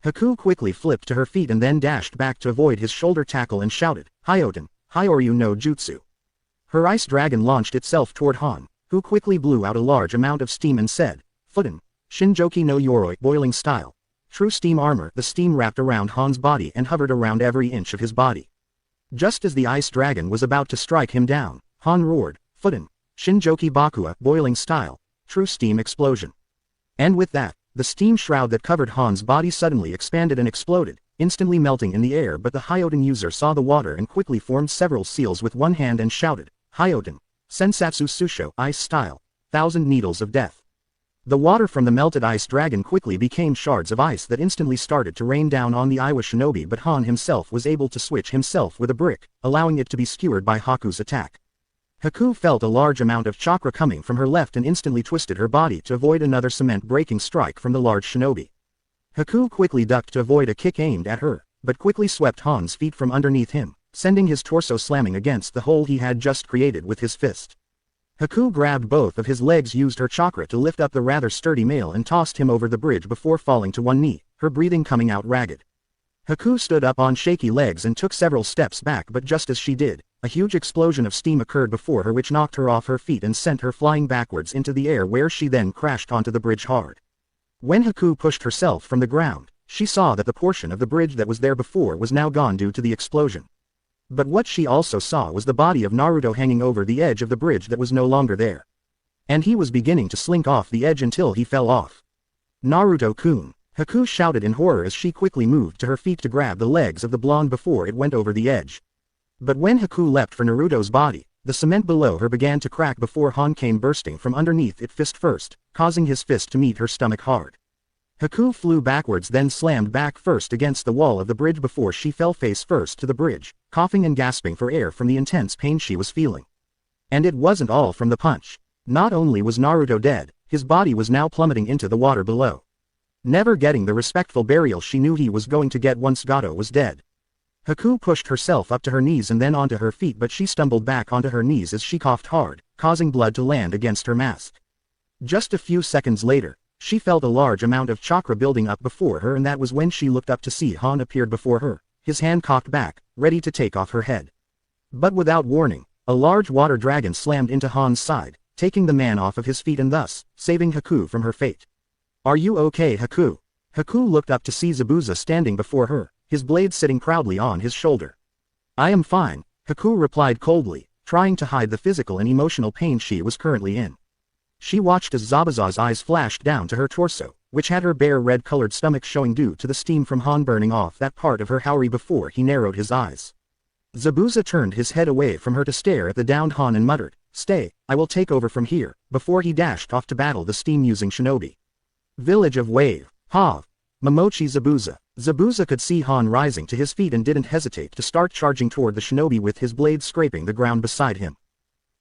Haku quickly flipped to her feet and then dashed back to avoid his shoulder tackle and shouted, "Hyoten, Hyoryu no Jutsu." Her ice dragon launched itself toward Han, who quickly blew out a large amount of steam and said, "Fuden, Shinjoki no Yoroi Boiling Style." True steam armor. The steam wrapped around Han's body and hovered around every inch of his body. Just as the ice dragon was about to strike him down, Han roared, "Fuden, Shinjoki Bakua Boiling Style, True Steam Explosion." And with that, the steam shroud that covered Han's body suddenly expanded and exploded, instantly melting in the air but the Hyoten user saw the water and quickly formed several seals with one hand and shouted, "Hyoten, Sensatsu Susho Ice Style, 1,000 Needles of Death." The water from the melted ice dragon quickly became shards of ice that instantly started to rain down on the Iwa shinobi but Han himself was able to switch himself with a brick, allowing it to be skewered by Haku's attack. Haku felt a large amount of chakra coming from her left and instantly twisted her body to avoid another cement-breaking strike from the large shinobi. Haku quickly ducked to avoid a kick aimed at her, but quickly swept Han's feet from underneath him, sending his torso slamming against the hole he had just created with his fist. Haku grabbed both of his legs, used her chakra to lift up the rather sturdy male and tossed him over the bridge before falling to one knee, her breathing coming out ragged. Haku stood up on shaky legs and took several steps back, but just as she did, a huge explosion of steam occurred before her which knocked her off her feet and sent her flying backwards into the air, where she then crashed onto the bridge hard. When Haku pushed herself from the ground, she saw that the portion of the bridge that was there before was now gone due to the explosion. But what she also saw was the body of Naruto hanging over the edge of the bridge that was no longer there. And he was beginning to slink off the edge until he fell off. "Naruto-kun," Haku shouted in horror as she quickly moved to her feet to grab the legs of the blonde before it went over the edge. But when Haku leapt for Naruto's body, the cement below her began to crack before Han came bursting from underneath it fist first, causing his fist to meet her stomach hard. Haku flew backwards, then slammed back first against the wall of the bridge before she fell face first to the bridge, coughing and gasping for air from the intense pain she was feeling. And it wasn't all from the punch. Not only was Naruto dead, his body was now plummeting into the water below. Never getting the respectful burial she knew he was going to get once Gato was dead. Haku pushed herself up to her knees and then onto her feet, but she stumbled back onto her knees as she coughed hard, causing blood to land against her mask. Just a few seconds later, she felt a large amount of chakra building up before her, and that was when she looked up to see Han appeared before her, his hand cocked back, ready to take off her head. But without warning, a large water dragon slammed into Han's side, taking the man off of his feet and thus, saving Haku from her fate. "Are you okay, Haku?" Haku looked up to see Zabuza standing before her, his blade sitting proudly on his shoulder. "I am fine," Haku replied coldly, trying to hide the physical and emotional pain she was currently in. She watched as Zabuza's eyes flashed down to her torso, which had her bare red-colored stomach showing due to the steam from Han burning off that part of her haori before he narrowed his eyes. Zabuza turned his head away from her to stare at the downed Han and muttered, "Stay, I will take over from here," before he dashed off to battle the steam-using shinobi. Village of Wave. Ha! Momochi Zabuza. Zabuza could see Han rising to his feet and didn't hesitate to start charging toward the shinobi with his blade scraping the ground beside him.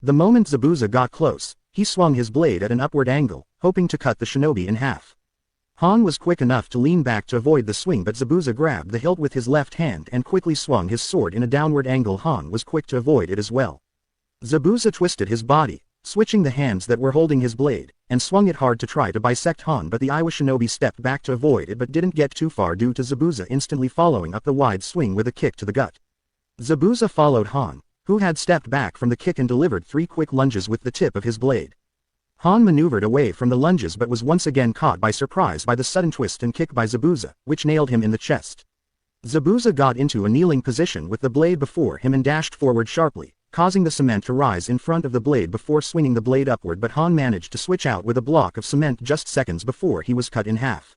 The moment Zabuza got close, he swung his blade at an upward angle, hoping to cut the shinobi in half. Han was quick enough to lean back to avoid the swing, but Zabuza grabbed the hilt with his left hand and quickly swung his sword in a downward angle. Han was quick to avoid it as well. Zabuza twisted his body, switching the hands that were holding his blade, and swung it hard to try to bisect Han, but the Iwa shinobi stepped back to avoid it but didn't get too far due to Zabuza instantly following up the wide swing with a kick to the gut. Zabuza followed Han, who had stepped back from the kick and delivered 3 quick lunges with the tip of his blade. Han maneuvered away from the lunges but was once again caught by surprise by the sudden twist and kick by Zabuza, which nailed him in the chest. Zabuza got into a kneeling position with the blade before him and dashed forward sharply, causing the cement to rise in front of the blade before swinging the blade upward, but Han managed to switch out with a block of cement just seconds before he was cut in half.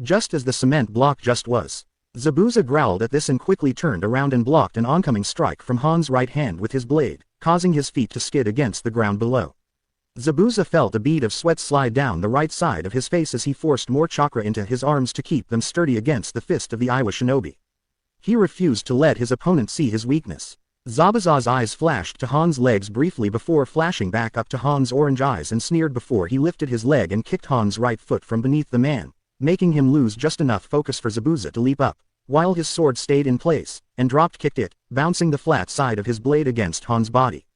Just as the cement block just was, Zabuza growled at this and quickly turned around and blocked an oncoming strike from Han's right hand with his blade, causing his feet to skid against the ground below. Zabuza felt a bead of sweat slide down the right side of his face as he forced more chakra into his arms to keep them sturdy against the fist of the Iwa shinobi. He refused to let his opponent see his weakness. Zabuza's eyes flashed to Han's legs briefly before flashing back up to Han's orange eyes and sneered before he lifted his leg and kicked Han's right foot from beneath the man, making him lose just enough focus for Zabuza to leap up, while his sword stayed in place, and drop-kicked it, bouncing the flat side of his blade against Han's body.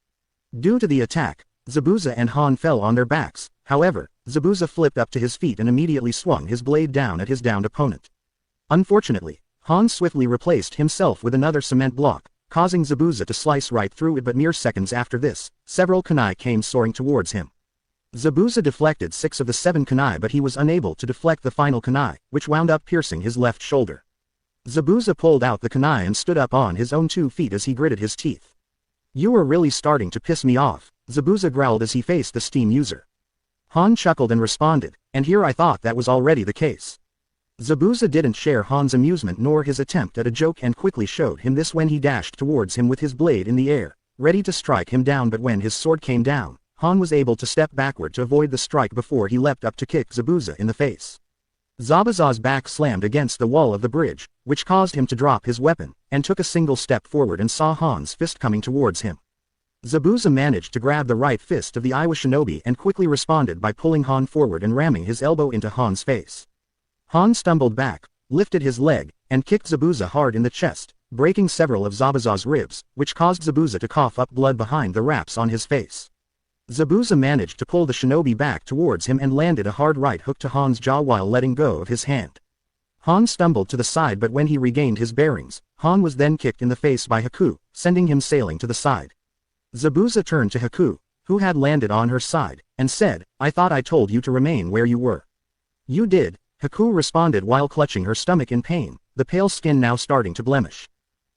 Due to the attack, Zabuza and Han fell on their backs. However, Zabuza flipped up to his feet and immediately swung his blade down at his downed opponent. Unfortunately, Han swiftly replaced himself with another cement block, causing Zabuza to slice right through it, but mere seconds after this, several kunai came soaring towards him. Zabuza deflected 6 of the 7 kunai, but he was unable to deflect the final kunai, which wound up piercing his left shoulder. Zabuza pulled out the kunai and stood up on his own 2 feet as he gritted his teeth. "You are really starting to piss me off," Zabuza growled as he faced the steam user. Han chuckled and responded, "And here I thought that was already the case." Zabuza didn't share Han's amusement nor his attempt at a joke and quickly showed him this when he dashed towards him with his blade in the air, ready to strike him down, but when his sword came down, Han was able to step backward to avoid the strike before he leapt up to kick Zabuza in the face. Zabuza's back slammed against the wall of the bridge, which caused him to drop his weapon, and took a single step forward and saw Han's fist coming towards him. Zabuza managed to grab the right fist of the Iwa shinobi and quickly responded by pulling Han forward and ramming his elbow into Han's face. Han stumbled back, lifted his leg, and kicked Zabuza hard in the chest, breaking several of Zabuza's ribs, which caused Zabuza to cough up blood behind the wraps on his face. Zabuza managed to pull the shinobi back towards him and landed a hard right hook to Han's jaw while letting go of his hand. Han stumbled to the side, but when he regained his bearings, Han was then kicked in the face by Haku, sending him sailing to the side. Zabuza turned to Haku, who had landed on her side, and said, "I thought I told you to remain where you were." "You did," Haku responded while clutching her stomach in pain, the pale skin now starting to blemish.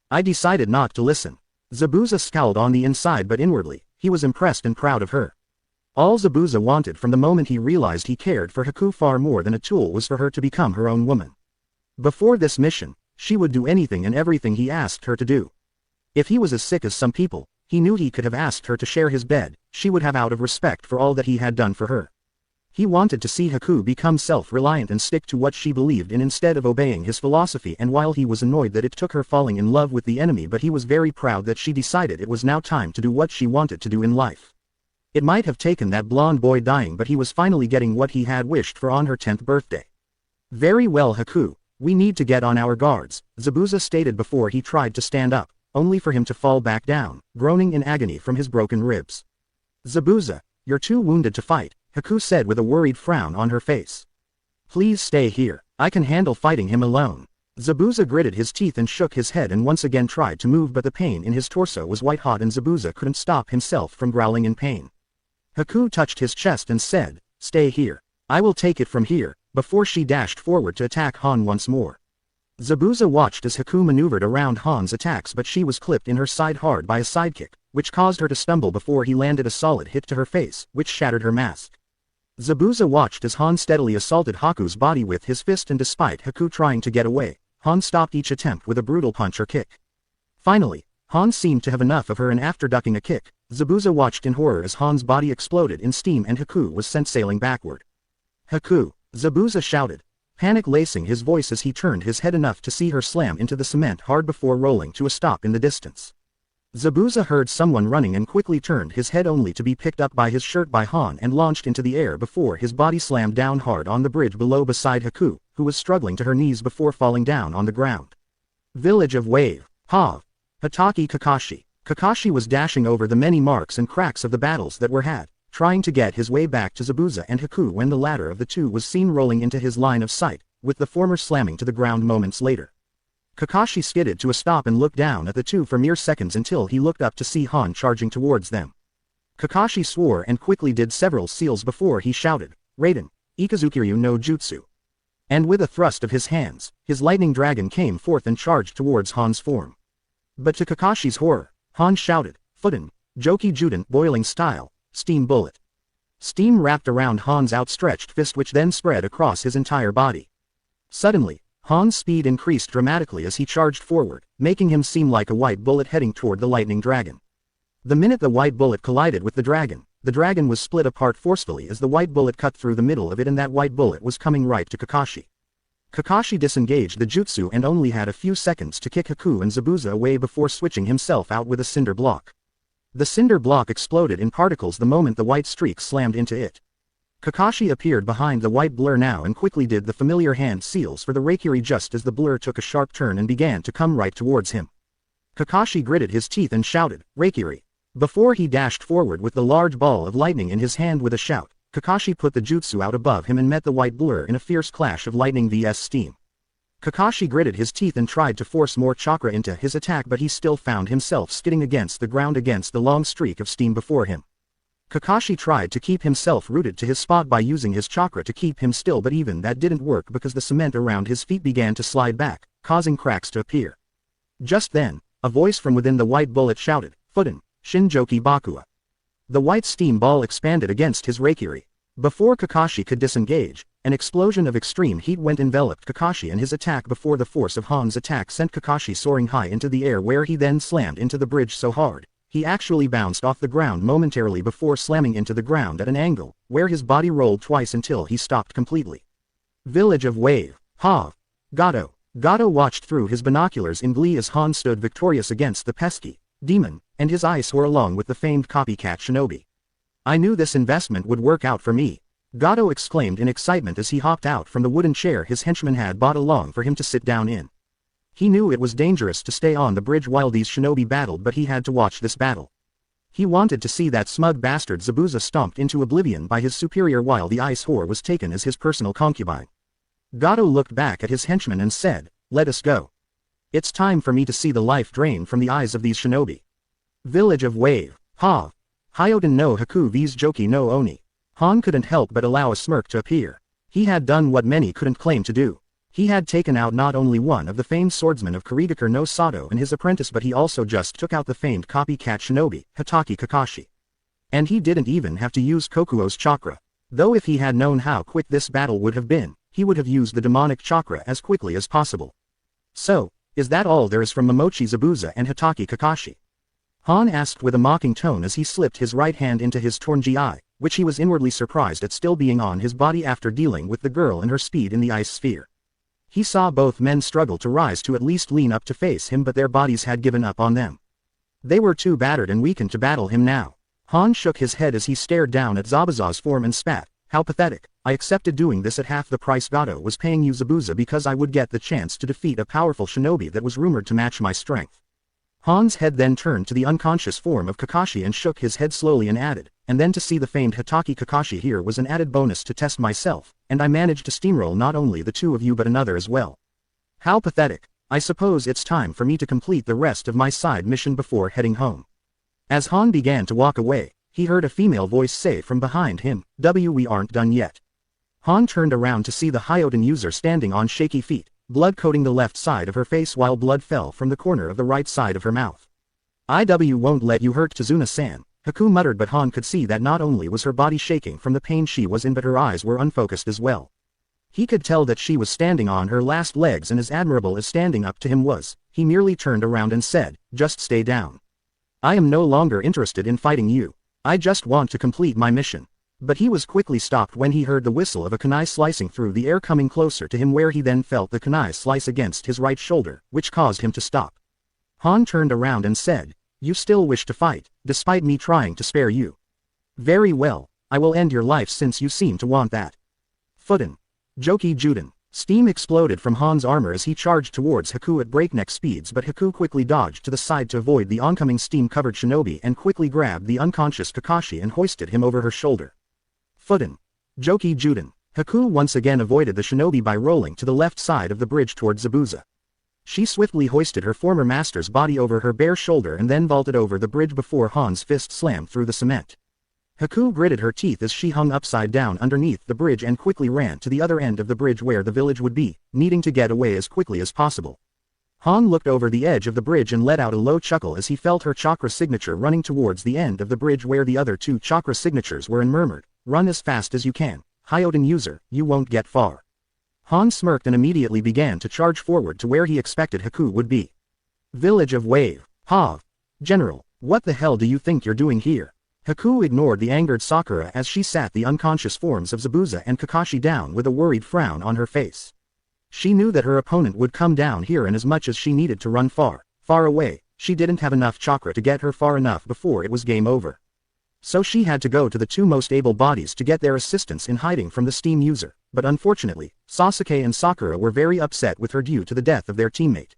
"I decided not to listen." Zabuza scowled on the inside, but inwardly, he was impressed and proud of her. All Zabuza wanted from the moment he realized he cared for Haku far more than a tool was for her to become her own woman. Before this mission, she would do anything and everything he asked her to do. If he was as sick as some people, he knew he could have asked her to share his bed, she would have out of respect for all that he had done for her. He wanted to see Haku become self-reliant and stick to what she believed in instead of obeying his philosophy, and while he was annoyed that it took her falling in love with the enemy, but he was very proud that she decided it was now time to do what she wanted to do in life. It might have taken that blonde boy dying, but he was finally getting what he had wished for on her 10th birthday. "Very well, Haku, we need to get on our guards," Zabuza stated before he tried to stand up, only for him to fall back down, groaning in agony from his broken ribs. "Zabuza, you're too wounded to fight," Haku said with a worried frown on her face. "Please stay here, I can handle fighting him alone." Zabuza gritted his teeth and shook his head and once again tried to move, but the pain in his torso was white hot and Zabuza couldn't stop himself from growling in pain. Haku touched his chest and said, "Stay here. I will take it from here," before she dashed forward to attack Han once more. Zabuza watched as Haku maneuvered around Han's attacks, but she was clipped in her side hard by a sidekick, which caused her to stumble before he landed a solid hit to her face, which shattered her mask. Zabuza watched as Han steadily assaulted Haku's body with his fist, and despite Haku trying to get away, Han stopped each attempt with a brutal punch or kick. Finally, Han seemed to have enough of her, and after ducking a kick, Zabuza watched in horror as Han's body exploded in steam and Haku was sent sailing backward. "Haku!" Zabuza shouted, panic lacing his voice as he turned his head enough to see her slam into the cement hard before rolling to a stop in the distance. Zabuza heard someone running and quickly turned his head only to be picked up by his shirt by Han and launched into the air before his body slammed down hard on the bridge below beside Haku, who was struggling to her knees before falling down on the ground. Village of Wave. Hav. Hatake Kakashi. Kakashi was dashing over the many marks and cracks of the battles that were had, trying to get his way back to Zabuza and Haku when the latter of the two was seen rolling into his line of sight, with the former slamming to the ground moments later. Kakashi skidded to a stop and looked down at the two for mere seconds until he looked up to see Han charging towards them. Kakashi swore and quickly did several seals before he shouted, "Raiden, Ikazukiryu no Jutsu." And with a thrust of his hands, his lightning dragon came forth and charged towards Han's form. But to Kakashi's horror, Han shouted, "Fuden, Joki Juden, boiling style, steam bullet." Steam wrapped around Han's outstretched fist, which then spread across his entire body. Suddenly, Han's speed increased dramatically as he charged forward, making him seem like a white bullet heading toward the lightning dragon. The minute the white bullet collided with the dragon was split apart forcefully as the white bullet cut through the middle of it, and that white bullet was coming right to Kakashi. Kakashi disengaged the jutsu and only had a few seconds to kick Haku and Zabuza away before switching himself out with a cinder block. The cinder block exploded in particles the moment the white streak slammed into it. Kakashi appeared behind the white blur now and quickly did the familiar hand seals for the Reikiri just as the blur took a sharp turn and began to come right towards him. Kakashi gritted his teeth and shouted, "Reikiri!" Before he dashed forward with the large ball of lightning in his hand with a shout, Kakashi put the jutsu out above him and met the white blur in a fierce clash of lightning vs steam. Kakashi gritted his teeth and tried to force more chakra into his attack, but he still found himself skidding against the ground against the long streak of steam before him. Kakashi tried to keep himself rooted to his spot by using his chakra to keep him still, but even that didn't work because the cement around his feet began to slide back, causing cracks to appear. Just then, a voice from within the white bullet shouted, "Fuden, Shinjoki Bakua." The white steam ball expanded against his Reikiri. Before Kakashi could disengage, an explosion of extreme heat went enveloped Kakashi and his attack before the force of Han's attack sent Kakashi soaring high into the air, where he then slammed into the bridge so hard, he actually bounced off the ground momentarily before slamming into the ground at an angle, where his body rolled twice until he stopped completely. Village of Wave. Hav. Gato. Gato watched through his binoculars in glee as Han stood victorious against the pesky, demon, and his eyes soar along with the famed copycat shinobi. I knew this investment would work out for me. Gato exclaimed in excitement as he hopped out from the wooden chair his henchman had brought along for him to sit down in. He knew it was dangerous to stay on the bridge while these shinobi battled, but he had to watch this battle. He wanted to see that smug bastard Zabuza stomped into oblivion by his superior while the ice whore was taken as his personal concubine. Gato looked back at his henchman and said, "Let us go. It's time for me to see the life drain from the eyes of these shinobi." Village of Wave. Ha! Hyoden no Haku vs Joki no Oni. Han couldn't help but allow a smirk to appear. He had done what many couldn't claim to do. He had taken out not only one of the famed swordsmen of Kurigakure no Sato and his apprentice, but he also just took out the famed copycat shinobi, Hatake Kakashi. And he didn't even have to use Kokuo's chakra. Though if he had known how quick this battle would have been, he would have used the demonic chakra as quickly as possible. So, is that all there is from Momochi Zabuza and Hatake Kakashi? Han asked with a mocking tone as he slipped his right hand into his torn gi, which he was inwardly surprised at still being on his body after dealing with the girl and her speed in the ice sphere. He saw both men struggle to rise to at least lean up to face him, but their bodies had given up on them. They were too battered and weakened to battle him now. Han shook his head as he stared down at Zabuza's form and spat, "How pathetic. I accepted doing this at half the price Gato was paying you Zabuza because I would get the chance to defeat a powerful shinobi that was rumored to match my strength." Han's head then turned to the unconscious form of Kakashi and shook his head slowly and added, "And then to see the famed Hatake Kakashi here was an added bonus to test myself, and I managed to steamroll not only the two of you but another as well. How pathetic. I suppose it's time for me to complete the rest of my side mission before heading home." As Han began to walk away, he heard a female voice say from behind him, "We aren't done yet." Han turned around to see the Hyoden user standing on shaky feet, blood coating the left side of her face while blood fell from the corner of the right side of her mouth. "I won't let you hurt Tazuna-san," Haku muttered, but Han could see that not only was her body shaking from the pain she was in but her eyes were unfocused as well. He could tell that she was standing on her last legs, and as admirable as standing up to him was, he merely turned around and said, "Just stay down. I am no longer interested in fighting you. I just want to complete my mission." But he was quickly stopped when he heard the whistle of a kunai slicing through the air coming closer to him, where he then felt the kunai slice against his right shoulder, which caused him to stop. Han turned around and said, "You still wish to fight, despite me trying to spare you? Very well, I will end your life since you seem to want that." Fuden. Joki Juden. Steam exploded from Han's armor as he charged towards Haku at breakneck speeds, but Haku quickly dodged to the side to avoid the oncoming steam-covered shinobi and quickly grabbed the unconscious Kakashi and hoisted him over her shoulder. Fuden. Joki Juden. Haku once again avoided the shinobi by rolling to the left side of the bridge towards Zabuza. She swiftly hoisted her former master's body over her bare shoulder and then vaulted over the bridge before Han's fist slammed through the cement. Haku gritted her teeth as she hung upside down underneath the bridge and quickly ran to the other end of the bridge where the village would be, needing to get away as quickly as possible. Han looked over the edge of the bridge and let out a low chuckle as he felt her chakra signature running towards the end of the bridge where the other two chakra signatures were, and murmured, "Run as fast as you can, Hyoden user, you won't get far." Han smirked and immediately began to charge forward to where he expected Haku would be. Village of Wave. Ha! General, what the hell do you think you're doing here? Haku ignored the angered Sakura as she sat the unconscious forms of Zabuza and Kakashi down with a worried frown on her face. She knew that her opponent would come down here, and as much as she needed to run far, far away, she didn't have enough chakra to get her far enough before it was game over. So she had to go to the two most able bodies to get their assistance in hiding from the steam user, but unfortunately, Sasuke and Sakura were very upset with her due to the death of their teammate.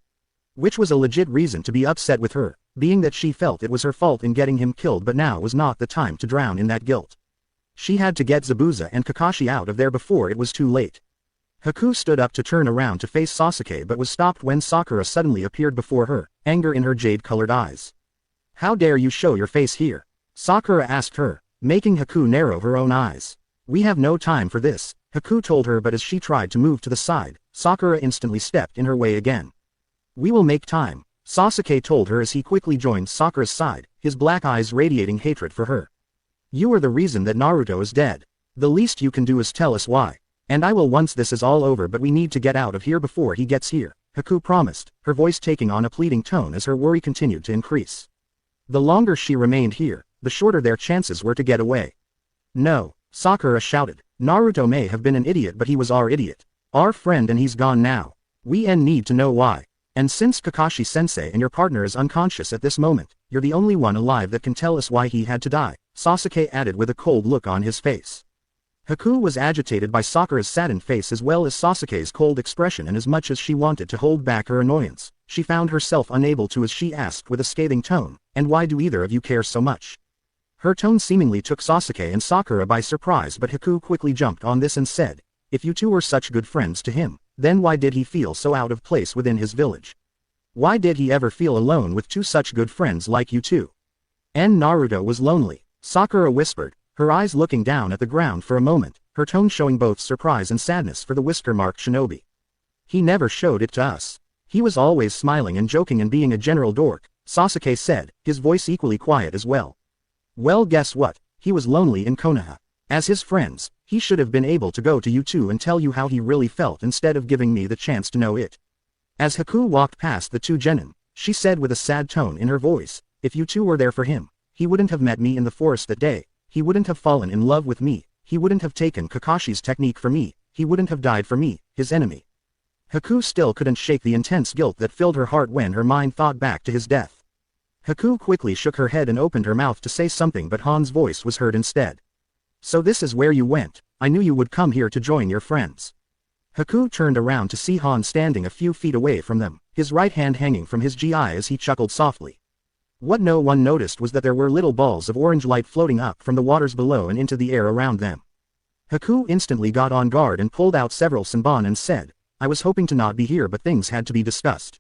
Which was a legit reason to be upset with her, being that she felt it was her fault in getting him killed, but now was not the time to drown in that guilt. She had to get Zabuza and Kakashi out of there before it was too late. Haku stood up to turn around to face Sasuke but was stopped when Sakura suddenly appeared before her, anger in her jade-colored eyes. "How dare you show your face here?" Sakura asked her, making Haku narrow her own eyes. "We have no time for this," Haku told her, but as she tried to move to the side, Sakura instantly stepped in her way again. "We will make time," Sasuke told her as he quickly joined Sakura's side, his black eyes radiating hatred for her. "You are the reason that Naruto is dead. The least you can do is tell us why. And I will once this is all over, but we need to get out of here before he gets here," Haku promised, her voice taking on a pleading tone as her worry continued to increase. The longer she remained here, the shorter their chances were to get away. "No," Sakura shouted. "Naruto may have been an idiot, but he was our idiot. Our friend, and he's gone now. We need to know why." And since Kakashi-sensei and your partner is unconscious at this moment, you're the only one alive that can tell us why he had to die, Sasuke added with a cold look on his face. Haku was agitated by Sakura's saddened face as well as Sasuke's cold expression, and as much as she wanted to hold back her annoyance, she found herself unable to as she asked with a scathing tone, "And why do either of you care so much?" Her tone seemingly took Sasuke and Sakura by surprise, but Haku quickly jumped on this and said, "If you two were such good friends to him, then why did he feel so out of place within his village? Why did he ever feel alone with two such good friends like you two?" And Naruto was lonely, Sakura whispered, her eyes looking down at the ground for a moment, her tone showing both surprise and sadness for the whisker-marked shinobi. "He never showed it to us. He was always smiling and joking and being a general dork," Sasuke said, his voice equally quiet as well. "Well, guess what? He was lonely in Konoha. As his friends, he should have been able to go to you two and tell you how he really felt instead of giving me the chance to know it." As Haku walked past the two genin, she said with a sad tone in her voice, "If you two were there for him, he wouldn't have met me in the forest that day, he wouldn't have fallen in love with me, he wouldn't have taken Kakashi's technique for me, he wouldn't have died for me, his enemy." Haku still couldn't shake the intense guilt that filled her heart when her mind thought back to his death. Haku quickly shook her head and opened her mouth to say something, but Han's voice was heard instead. "So this is where you went. I knew you would come here to join your friends." Haku turned around to see Han standing a few feet away from them, his right hand hanging from his gi as he chuckled softly. What no one noticed was that there were little balls of orange light floating up from the waters below and into the air around them. Haku instantly got on guard and pulled out several senbon and said, "I was hoping to not be here, but things had to be discussed."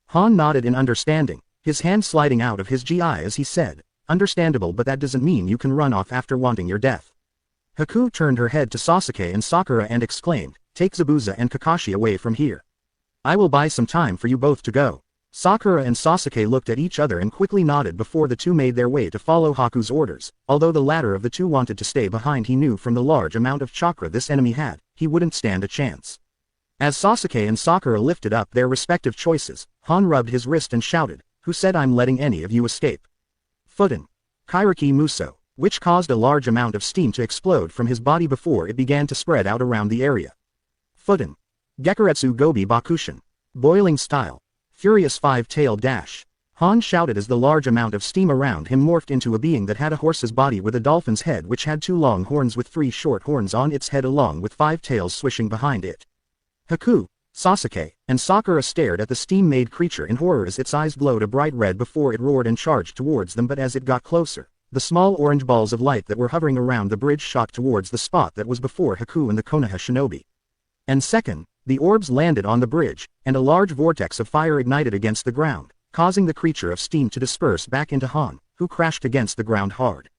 Han nodded in understanding, his hand sliding out of his gi as he said, "Understandable, but that doesn't mean you can run off after wanting your death." Haku turned her head to Sasuke and Sakura and exclaimed, "Take Zabuza and Kakashi away from here. I will buy some time for you both to go." Sakura and Sasuke looked at each other and quickly nodded before the two made their way to follow Haku's orders. Although the latter of the two wanted to stay behind, he knew from the large amount of chakra this enemy had, he wouldn't stand a chance. As Sasuke and Sakura lifted up their respective choices, Han rubbed his wrist and shouted, "Who said I'm letting any of you escape?" Fuden. Kairiki Muso, which caused a large amount of steam to explode from his body before it began to spread out around the area. Fuden. Gekuretsu Gobi Bakushin. Boiling style. Furious five-tailed dash. Han shouted as the large amount of steam around him morphed into a being that had a horse's body with a dolphin's head, which had two long horns with three short horns on its head along with five tails swishing behind it. Haku, Sasuke, and Sakura stared at the steam-made creature in horror as its eyes glowed a bright red before it roared and charged towards them, but as it got closer, the small orange balls of light that were hovering around the bridge shot towards the spot that was before Haku and the Konoha shinobi. And second, the orbs landed on the bridge, and a large vortex of fire ignited against the ground, causing the creature of steam to disperse back into Han, who crashed against the ground hard.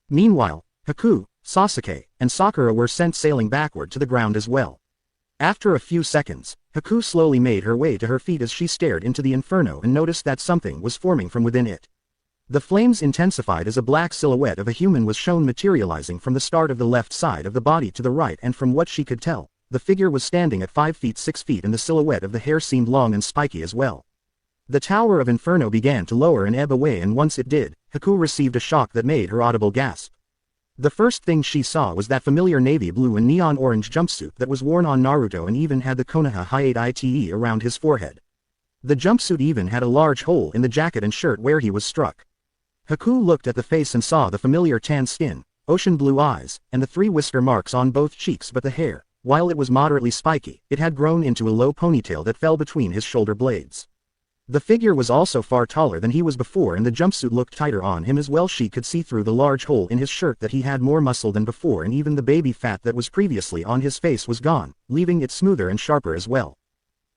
Meanwhile, Haku, Sasuke, and Sakura were sent sailing backward to the ground as well. After a few seconds, Haku slowly made her way to her feet as she stared into the inferno and noticed that something was forming from within it. The flames intensified as a black silhouette of a human was shown materializing from the start of the left side of the body to the right, and from what she could tell, the figure was standing at 5 feet 6 feet and the silhouette of the hair seemed long and spiky as well. The tower of inferno began to lower and ebb away, and once it did, Haku received a shock that made her audible gasp. The first thing she saw was that familiar navy blue and neon orange jumpsuit that was worn on Naruto and even had the Konoha Hyate around his forehead. The jumpsuit even had a large hole in the jacket and shirt where he was struck. Haku looked at the face and saw the familiar tan skin, ocean blue eyes, and the 3 whisker marks on both cheeks, but the hair, while it was moderately spiky, it had grown into a low ponytail that fell between his shoulder blades. The figure was also far taller than he was before, and the jumpsuit looked tighter on him as well. She could see through the large hole in his shirt that he had more muscle than before, and even the baby fat that was previously on his face was gone, leaving it smoother and sharper as well.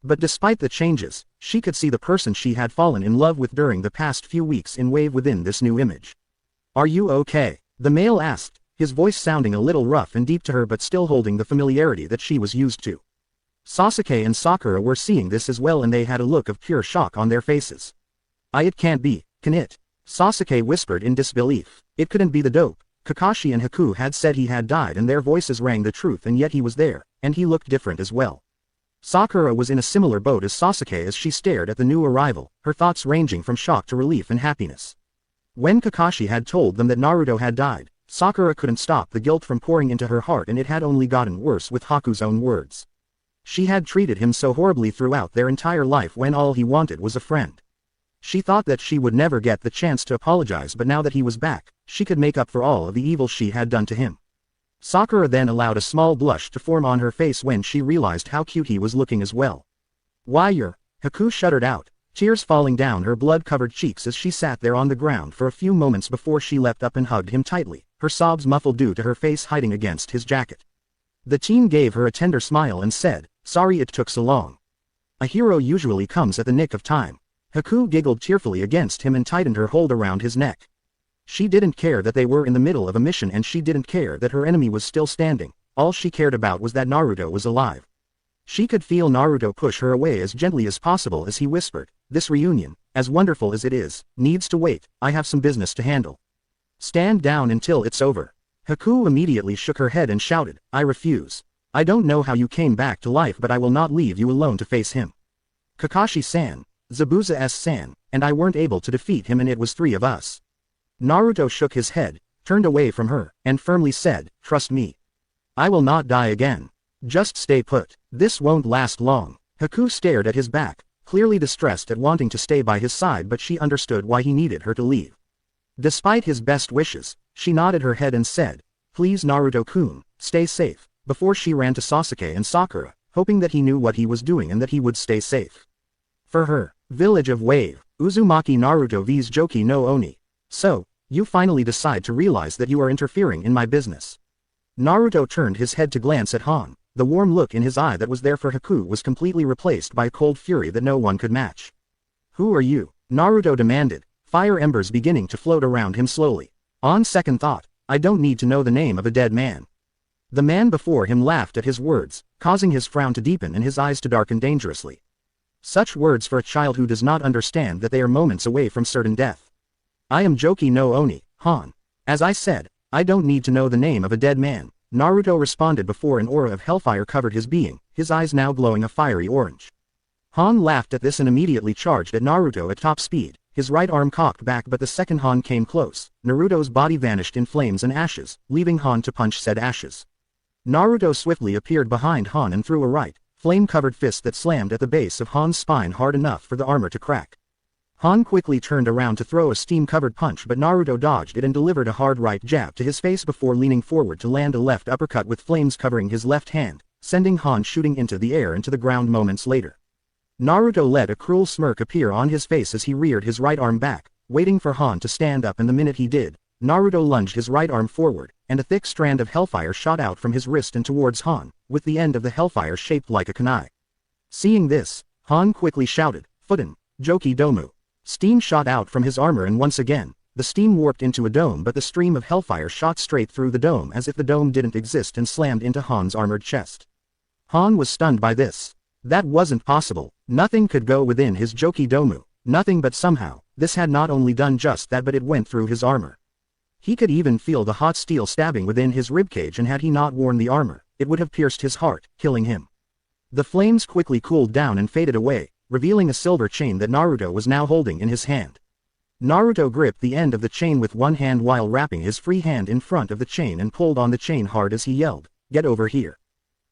But despite the changes, she could see the person she had fallen in love with during the past few weeks in wave within this new image. "Are you okay?" the male asked, his voice sounding a little rough and deep to her but still holding the familiarity that she was used to. Sasuke and Sakura were seeing this as well, and they had a look of pure shock on their faces. It can't be, can it?" Sasuke whispered in disbelief. It couldn't be the dope. Kakashi and Haku had said he had died and their voices rang the truth, and yet he was there, and he looked different as well. Sakura was in a similar boat as Sasuke as she stared at the new arrival, her thoughts ranging from shock to relief and happiness. When Kakashi had told them that Naruto had died, Sakura couldn't stop the guilt from pouring into her heart, and it had only gotten worse with Haku's own words. She had treated him so horribly throughout their entire life when all he wanted was a friend. She thought that she would never get the chance to apologize, but now that he was back, she could make up for all of the evil she had done to him. Sakura then allowed a small blush to form on her face when she realized how cute he was looking as well. "Why you're..." Haku shuddered out, tears falling down her blood-covered cheeks as she sat there on the ground for a few moments before she leapt up and hugged him tightly, her sobs muffled due to her face hiding against his jacket. The teen gave her a tender smile and said, "Sorry it took so long. A hero usually comes at the nick of time." Haku giggled tearfully against him and tightened her hold around his neck. She didn't care that they were in the middle of a mission, and she didn't care that her enemy was still standing. All she cared about was that Naruto was alive. She could feel Naruto push her away as gently as possible as he whispered, "This reunion, as wonderful as it is, needs to wait. I have some business to handle. Stand down until it's over." Haku immediately shook her head and shouted, "I refuse. I don't know how you came back to life, but I will not leave you alone to face him. Kakashi-san, Zabuza-san, and I weren't able to defeat him, and it was 3 of us." Naruto shook his head, turned away from her, and firmly said, "Trust me. I will not die again. Just stay put. This won't last long." Haku stared at his back, clearly distressed at wanting to stay by his side, but she understood why he needed her to leave. Despite his best wishes, she nodded her head and said, "Please Naruto-kun, stay safe," before she ran to Sasuke and Sakura, hoping that he knew what he was doing and that he would stay safe. For her, village of Wave, Uzumaki Naruto vs Joki no Oni. "So, you finally decide to realize that you are interfering in my business." Naruto turned his head to glance at Han. The warm look in his eye that was there for Haku was completely replaced by a cold fury that no one could match. "Who are you?" Naruto demanded, fire embers beginning to float around him slowly. "On second thought, I don't need to know the name of a dead man." The man before him laughed at his words, causing his frown to deepen and his eyes to darken dangerously. Such words for a child who does not understand that they are moments away from certain death. "I am Joki no Oni, Han. As I said, I don't need to know the name of a dead man," Naruto responded before an aura of hellfire covered his being, his eyes now glowing a fiery orange. Han laughed at this and immediately charged at Naruto at top speed, his right arm cocked back, but the second Han came close, Naruto's body vanished in flames and ashes, leaving Han to punch said ashes. Naruto swiftly appeared behind Han and threw a right, flame-covered fist that slammed at the base of Han's spine hard enough for the armor to crack. Han quickly turned around to throw a steam-covered punch, but Naruto dodged it and delivered a hard right jab to his face before leaning forward to land a left uppercut with flames covering his left hand, sending Han shooting into the air and to the ground moments later. Naruto let a cruel smirk appear on his face as he reared his right arm back, waiting for Han to stand up, and the minute he did, Naruto lunged his right arm forward, and a thick strand of hellfire shot out from his wrist and towards Han, with the end of the hellfire shaped like a kunai. Seeing this, Han quickly shouted, "Fuden, Joki Domu." Steam shot out from his armor, and once again, the steam warped into a dome, but the stream of hellfire shot straight through the dome as if the dome didn't exist and slammed into Han's armored chest. Han was stunned by this. That wasn't possible. Nothing could go within his Joki Domu, nothing, but somehow, this had not only done just that, but it went through his armor. He could even feel the hot steel stabbing within his ribcage, and had he not worn the armor, it would have pierced his heart, killing him. The flames quickly cooled down and faded away, revealing a silver chain that Naruto was now holding in his hand. Naruto gripped the end of the chain with one hand while wrapping his free hand in front of the chain and pulled on the chain hard as he yelled, "Get over here."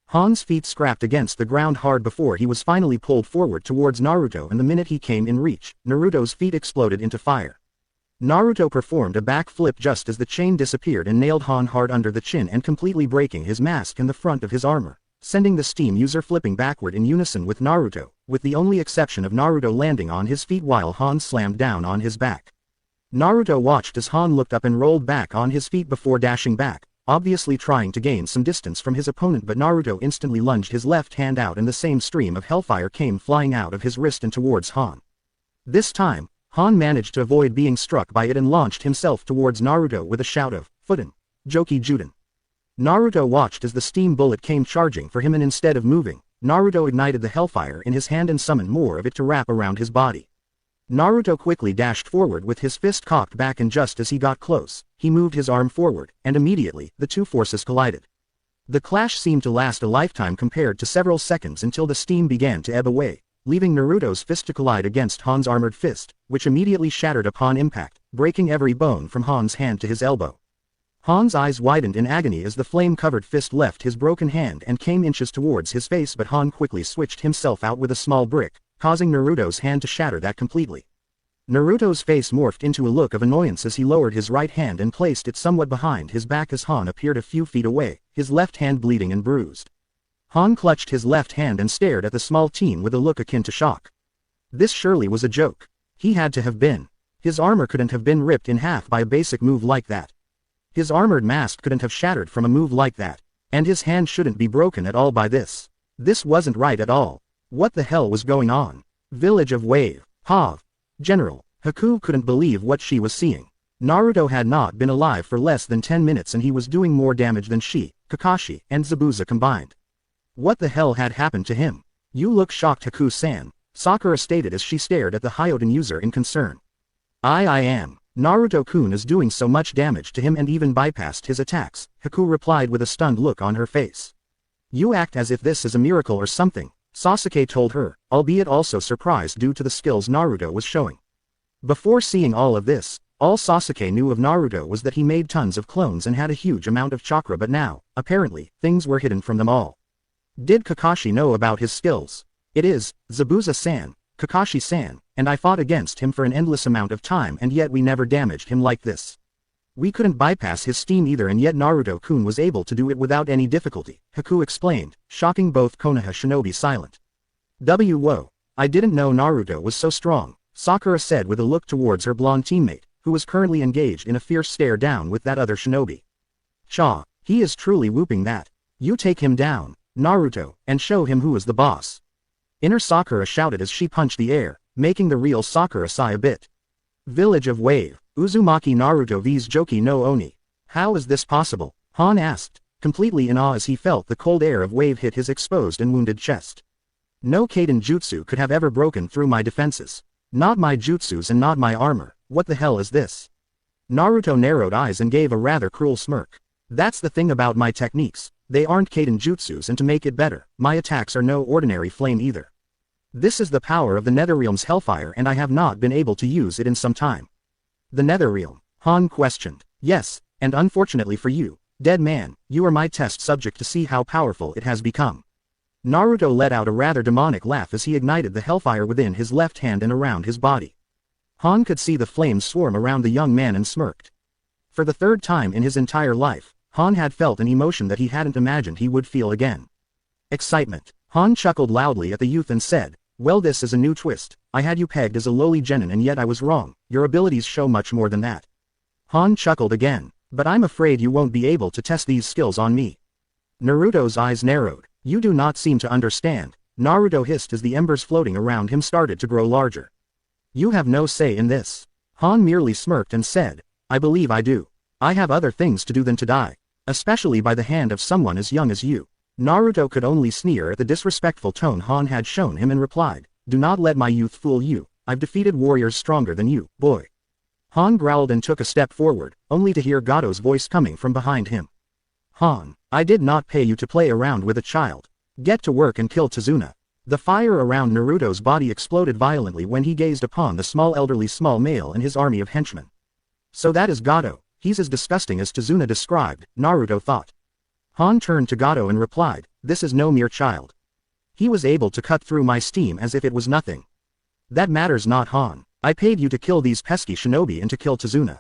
Han's feet scrapped against the ground hard before he was finally pulled forward towards Naruto, and the minute he came in reach, Naruto's feet exploded into fire. Naruto performed a back flip just as the chain disappeared and nailed Han hard under the chin and completely breaking his mask and the front of his armor, sending the steam user flipping backward in unison with Naruto, with the only exception of Naruto landing on his feet while Han slammed down on his back. Naruto watched as Han looked up and rolled back on his feet before dashing back, obviously trying to gain some distance from his opponent, but Naruto instantly lunged his left hand out and the same stream of hellfire came flying out of his wrist and towards Han. This time, Han managed to avoid being struck by it and launched himself towards Naruto with a shout of, "Fuden, Joki Juden." Naruto watched as the steam bullet came charging for him, and instead of moving, Naruto ignited the hellfire in his hand and summoned more of it to wrap around his body. Naruto quickly dashed forward with his fist cocked back, and just as he got close, he moved his arm forward, and immediately, the two forces collided. The clash seemed to last a lifetime compared to several seconds until the steam began to ebb away, leaving Naruto's fist to collide against Han's armored fist, which immediately shattered upon impact, breaking every bone from Han's hand to his elbow. Han's eyes widened in agony as the flame-covered fist left his broken hand and came inches towards his face, but Han quickly switched himself out with a small brick, causing Naruto's hand to shatter that completely. Naruto's face morphed into a look of annoyance as he lowered his right hand and placed it somewhat behind his back as Han appeared a few feet away, his left hand bleeding and bruised. Han clutched his left hand and stared at the small teen with a look akin to shock. This surely was a joke. He had to have been. His armor couldn't have been ripped in half by a basic move like that. His armored mask couldn't have shattered from a move like that, and his hand shouldn't be broken at all by this. This wasn't right at all. What the hell was going on? Village of Wave. Hav. General. Haku couldn't believe what she was seeing. Naruto had not been alive for less than 10 minutes and he was doing more damage than she, Kakashi, and Zabuza combined. What the hell had happened to him? You look shocked, Haku-san, Sakura stated as she stared at the Hyoden user in concern. I am. Naruto-kun is doing so much damage to him and even bypassed his attacks, Haku replied with a stunned look on her face. You act as if this is a miracle or something, Sasuke told her, albeit also surprised due to the skills Naruto was showing. Before seeing all of this, all Sasuke knew of Naruto was that he made tons of clones and had a huge amount of chakra, but now, apparently, things were hidden from them all. Did Kakashi know about his skills? It is, Zabuza-san, Kakashi-san, and I fought against him for an endless amount of time and yet we never damaged him like this. We couldn't bypass his steam either and yet Naruto-kun was able to do it without any difficulty, Haku explained, shocking both Konoha shinobi silent. Whoa. I didn't know Naruto was so strong, Sakura said with a look towards her blonde teammate, who was currently engaged in a fierce stare down with that other shinobi. Cha, he is truly whooping that. You take him down, Naruto, and show him who is the boss. Inner Sakura shouted as she punched the air, making the real Sakura sigh a bit. Village of Wave. Uzumaki Naruto vs Joki no Oni. How is this possible? Han asked, completely in awe as he felt the cold air of Wave hit his exposed and wounded chest. No Kaiden jutsu could have ever broken through my defenses. Not my jutsus and not my armor. What the hell is this? Naruto narrowed eyes and gave a rather cruel smirk. That's the thing about my techniques, they aren't Kaiden jutsus, and to make it better, my attacks are no ordinary flame either. This is the power of the Netherrealm's hellfire and I have not been able to use it in some time. The Netherrealm? Han questioned. Yes, and unfortunately for you, dead man, you are my test subject to see how powerful it has become. Naruto let out a rather demonic laugh as he ignited the hellfire within his left hand and around his body. Han could see the flames swarm around the young man and smirked. For the third time in his entire life, Han had felt an emotion that he hadn't imagined he would feel again. Excitement. Han chuckled loudly at the youth and said, well, this is a new twist. I had you pegged as a lowly genin and yet I was wrong. Your abilities show much more than that. Han chuckled again. But I'm afraid you won't be able to test these skills on me. Naruto's eyes narrowed. You do not seem to understand, Naruto hissed as the embers floating around him started to grow larger. You have no say in this. Han merely smirked and said, I believe I do. I have other things to do than to die. Especially by the hand of someone as young as you. Naruto could only sneer at the disrespectful tone Han had shown him and replied, do not let my youth fool you. I've defeated warriors stronger than you, boy. Han growled and took a step forward, only to hear Gato's voice coming from behind him. Han, I did not pay you to play around with a child. Get to work and kill Tazuna. The fire around Naruto's body exploded violently when he gazed upon the small male and his army of henchmen. So that is Gato, he's as disgusting as Tazuna described, Naruto thought. Han turned to Gato and replied, this is no mere child. He was able to cut through my steam as if it was nothing. That matters not, Han. I paid you to kill these pesky shinobi and to kill Tazuna.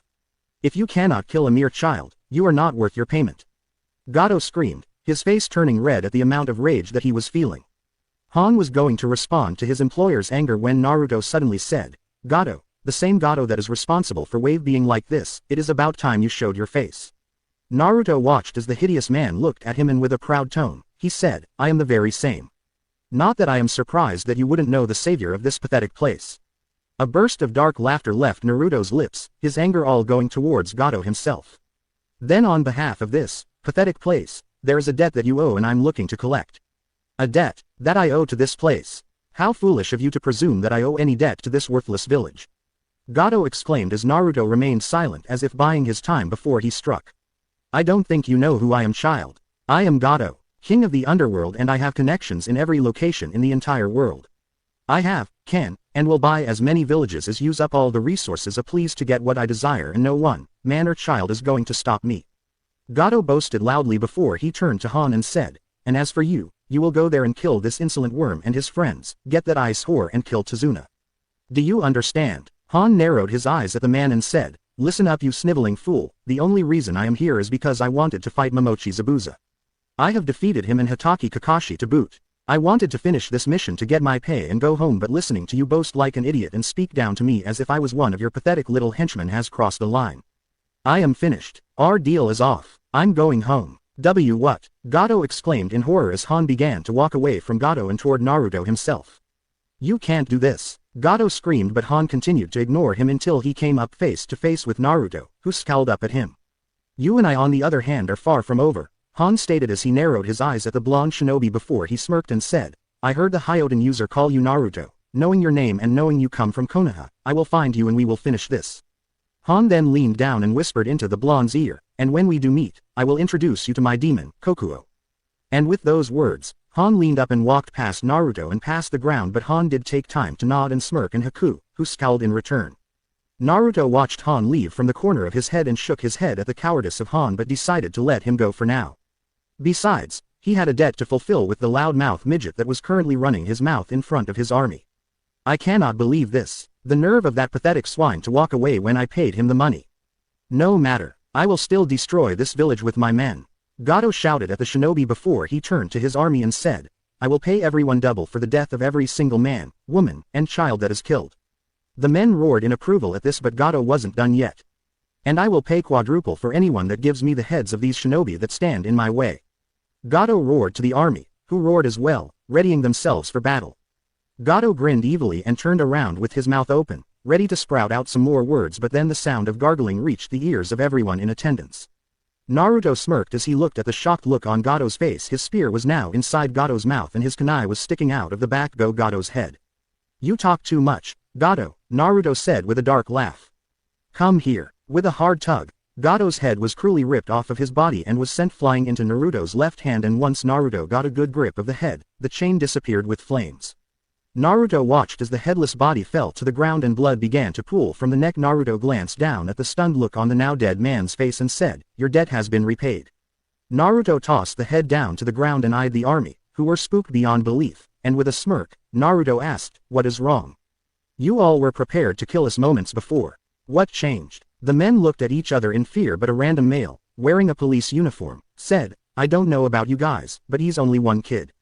If you cannot kill a mere child, you are not worth your payment. Gato screamed, his face turning red at the amount of rage that he was feeling. Han was going to respond to his employer's anger when Naruto suddenly said, Gato, the same Gato that is responsible for Wave being like this, it is about time you showed your face. Naruto watched as the hideous man looked at him and with a proud tone, he said, I am the very same. Not that I am surprised that you wouldn't know the savior of this pathetic place. A burst of dark laughter left Naruto's lips, his anger all going towards Gato himself. Then on behalf of this pathetic place, there is a debt that you owe and I'm looking to collect. A debt that I owe to this place. How foolish of you to presume that I owe any debt to this worthless village. Gato exclaimed as Naruto remained silent as if buying his time before he struck. I don't think you know who I am, child. I am Gato, king of the underworld, and I have connections in every location in the entire world. I have, can, and will buy as many villages as use up all the resources I please to get what I desire, and no one, man or child, is going to stop me. Gato boasted loudly before he turned to Han and said, "And as for you, you will go there and kill this insolent worm and his friends, get that ice whore and kill Tazuna. Do you understand?" Han narrowed his eyes at the man and said, "Listen up you sniveling fool, the only reason I am here is because I wanted to fight Momochi Zabuza. I have defeated him and Hatake Kakashi to boot. I wanted to finish this mission to get my pay and go home, but listening to you boast like an idiot and speak down to me as if I was one of your pathetic little henchmen has crossed the line. I am finished. Our deal is off. I'm going home." What? Gato exclaimed in horror as Han began to walk away from Gato and toward Naruto himself. "You can't do this." Gato screamed, but Han continued to ignore him until he came up face to face with Naruto, who scowled up at him. "You and I on the other hand are far from over," Han stated as he narrowed his eyes at the blonde shinobi before he smirked and said, "I heard the Hyoden user call you Naruto. Knowing your name and knowing you come from Konoha, I will find you and we will finish this." Han then leaned down and whispered into the blonde's ear, "And when we do meet, I will introduce you to my demon, Kokuo." And with those words, Han leaned up and walked past Naruto and past the ground, but Han did take time to nod and smirk and Haku, who scowled in return. Naruto watched Han leave from the corner of his head and shook his head at the cowardice of Han but decided to let him go for now. Besides, he had a debt to fulfill with the loudmouth midget that was currently running his mouth in front of his army. "I cannot believe this. The nerve of that pathetic swine to walk away when I paid him the money. No matter, I will still destroy this village with my men." Gato shouted at the shinobi before he turned to his army and said, "I will pay everyone double for the death of every single man, woman, and child that is killed." The men roared in approval at this, but Gato wasn't done yet. "And I will pay quadruple for anyone that gives me the heads of these shinobi that stand in my way." Gato roared to the army, who roared as well, readying themselves for battle. Gato grinned evilly and turned around with his mouth open, ready to sprout out some more words, but then the sound of gargling reached the ears of everyone in attendance. Naruto smirked as he looked at the shocked look on Gato's face. His spear was now inside Gato's mouth and his kunai was sticking out of the back of Gato's head. "You talk too much, Gato," Naruto said with a dark laugh. "Come here." With a hard tug, Gato's head was cruelly ripped off of his body and was sent flying into Naruto's left hand, and once Naruto got a good grip of the head, the chain disappeared with flames. Naruto watched as the headless body fell to the ground and blood began to pool from the neck. Naruto glanced down at the stunned look on the now dead man's face and said, "Your debt has been repaid." Naruto tossed the head down to the ground and eyed the army, who were spooked beyond belief, and with a smirk, Naruto asked, "What is wrong? You all were prepared to kill us moments before. What changed?" The men looked at each other in fear, but a random male, wearing a police uniform, said, "I don't know about you guys, but he's only one kid.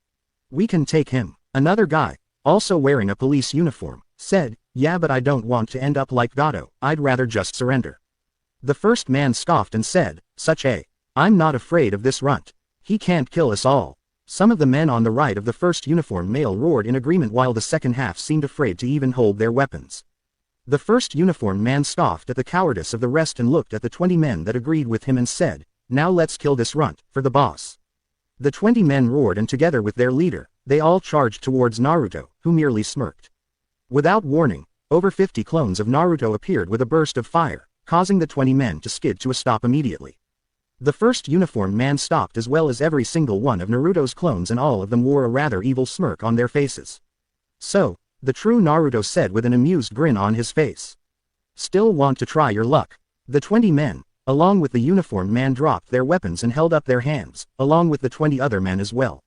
We can take him." Another guy, also wearing a police uniform, said, "Yeah, but I don't want to end up like Gato, I'd rather just surrender." The first man scoffed and said, "I'm not afraid of this runt. He can't kill us all." Some of the men on the right of the first uniformed male roared in agreement, while the second half seemed afraid to even hold their weapons. The first uniformed man scoffed at the cowardice of the rest and looked at the 20 men that agreed with him and said, "Now let's kill this runt, for the boss." The 20 men roared, and together with their leader, they all charged towards Naruto, who merely smirked. Without warning, over 50 clones of Naruto appeared with a burst of fire, causing the 20 men to skid to a stop immediately. The first uniformed man stopped, as well as every single one of Naruto's clones, and all of them wore a rather evil smirk on their faces. "So, the true Naruto said with an amused grin on his face. "Still want to try your luck?" The 20 men, along with the uniformed man, dropped their weapons and held up their hands, along with the 20 other men as well.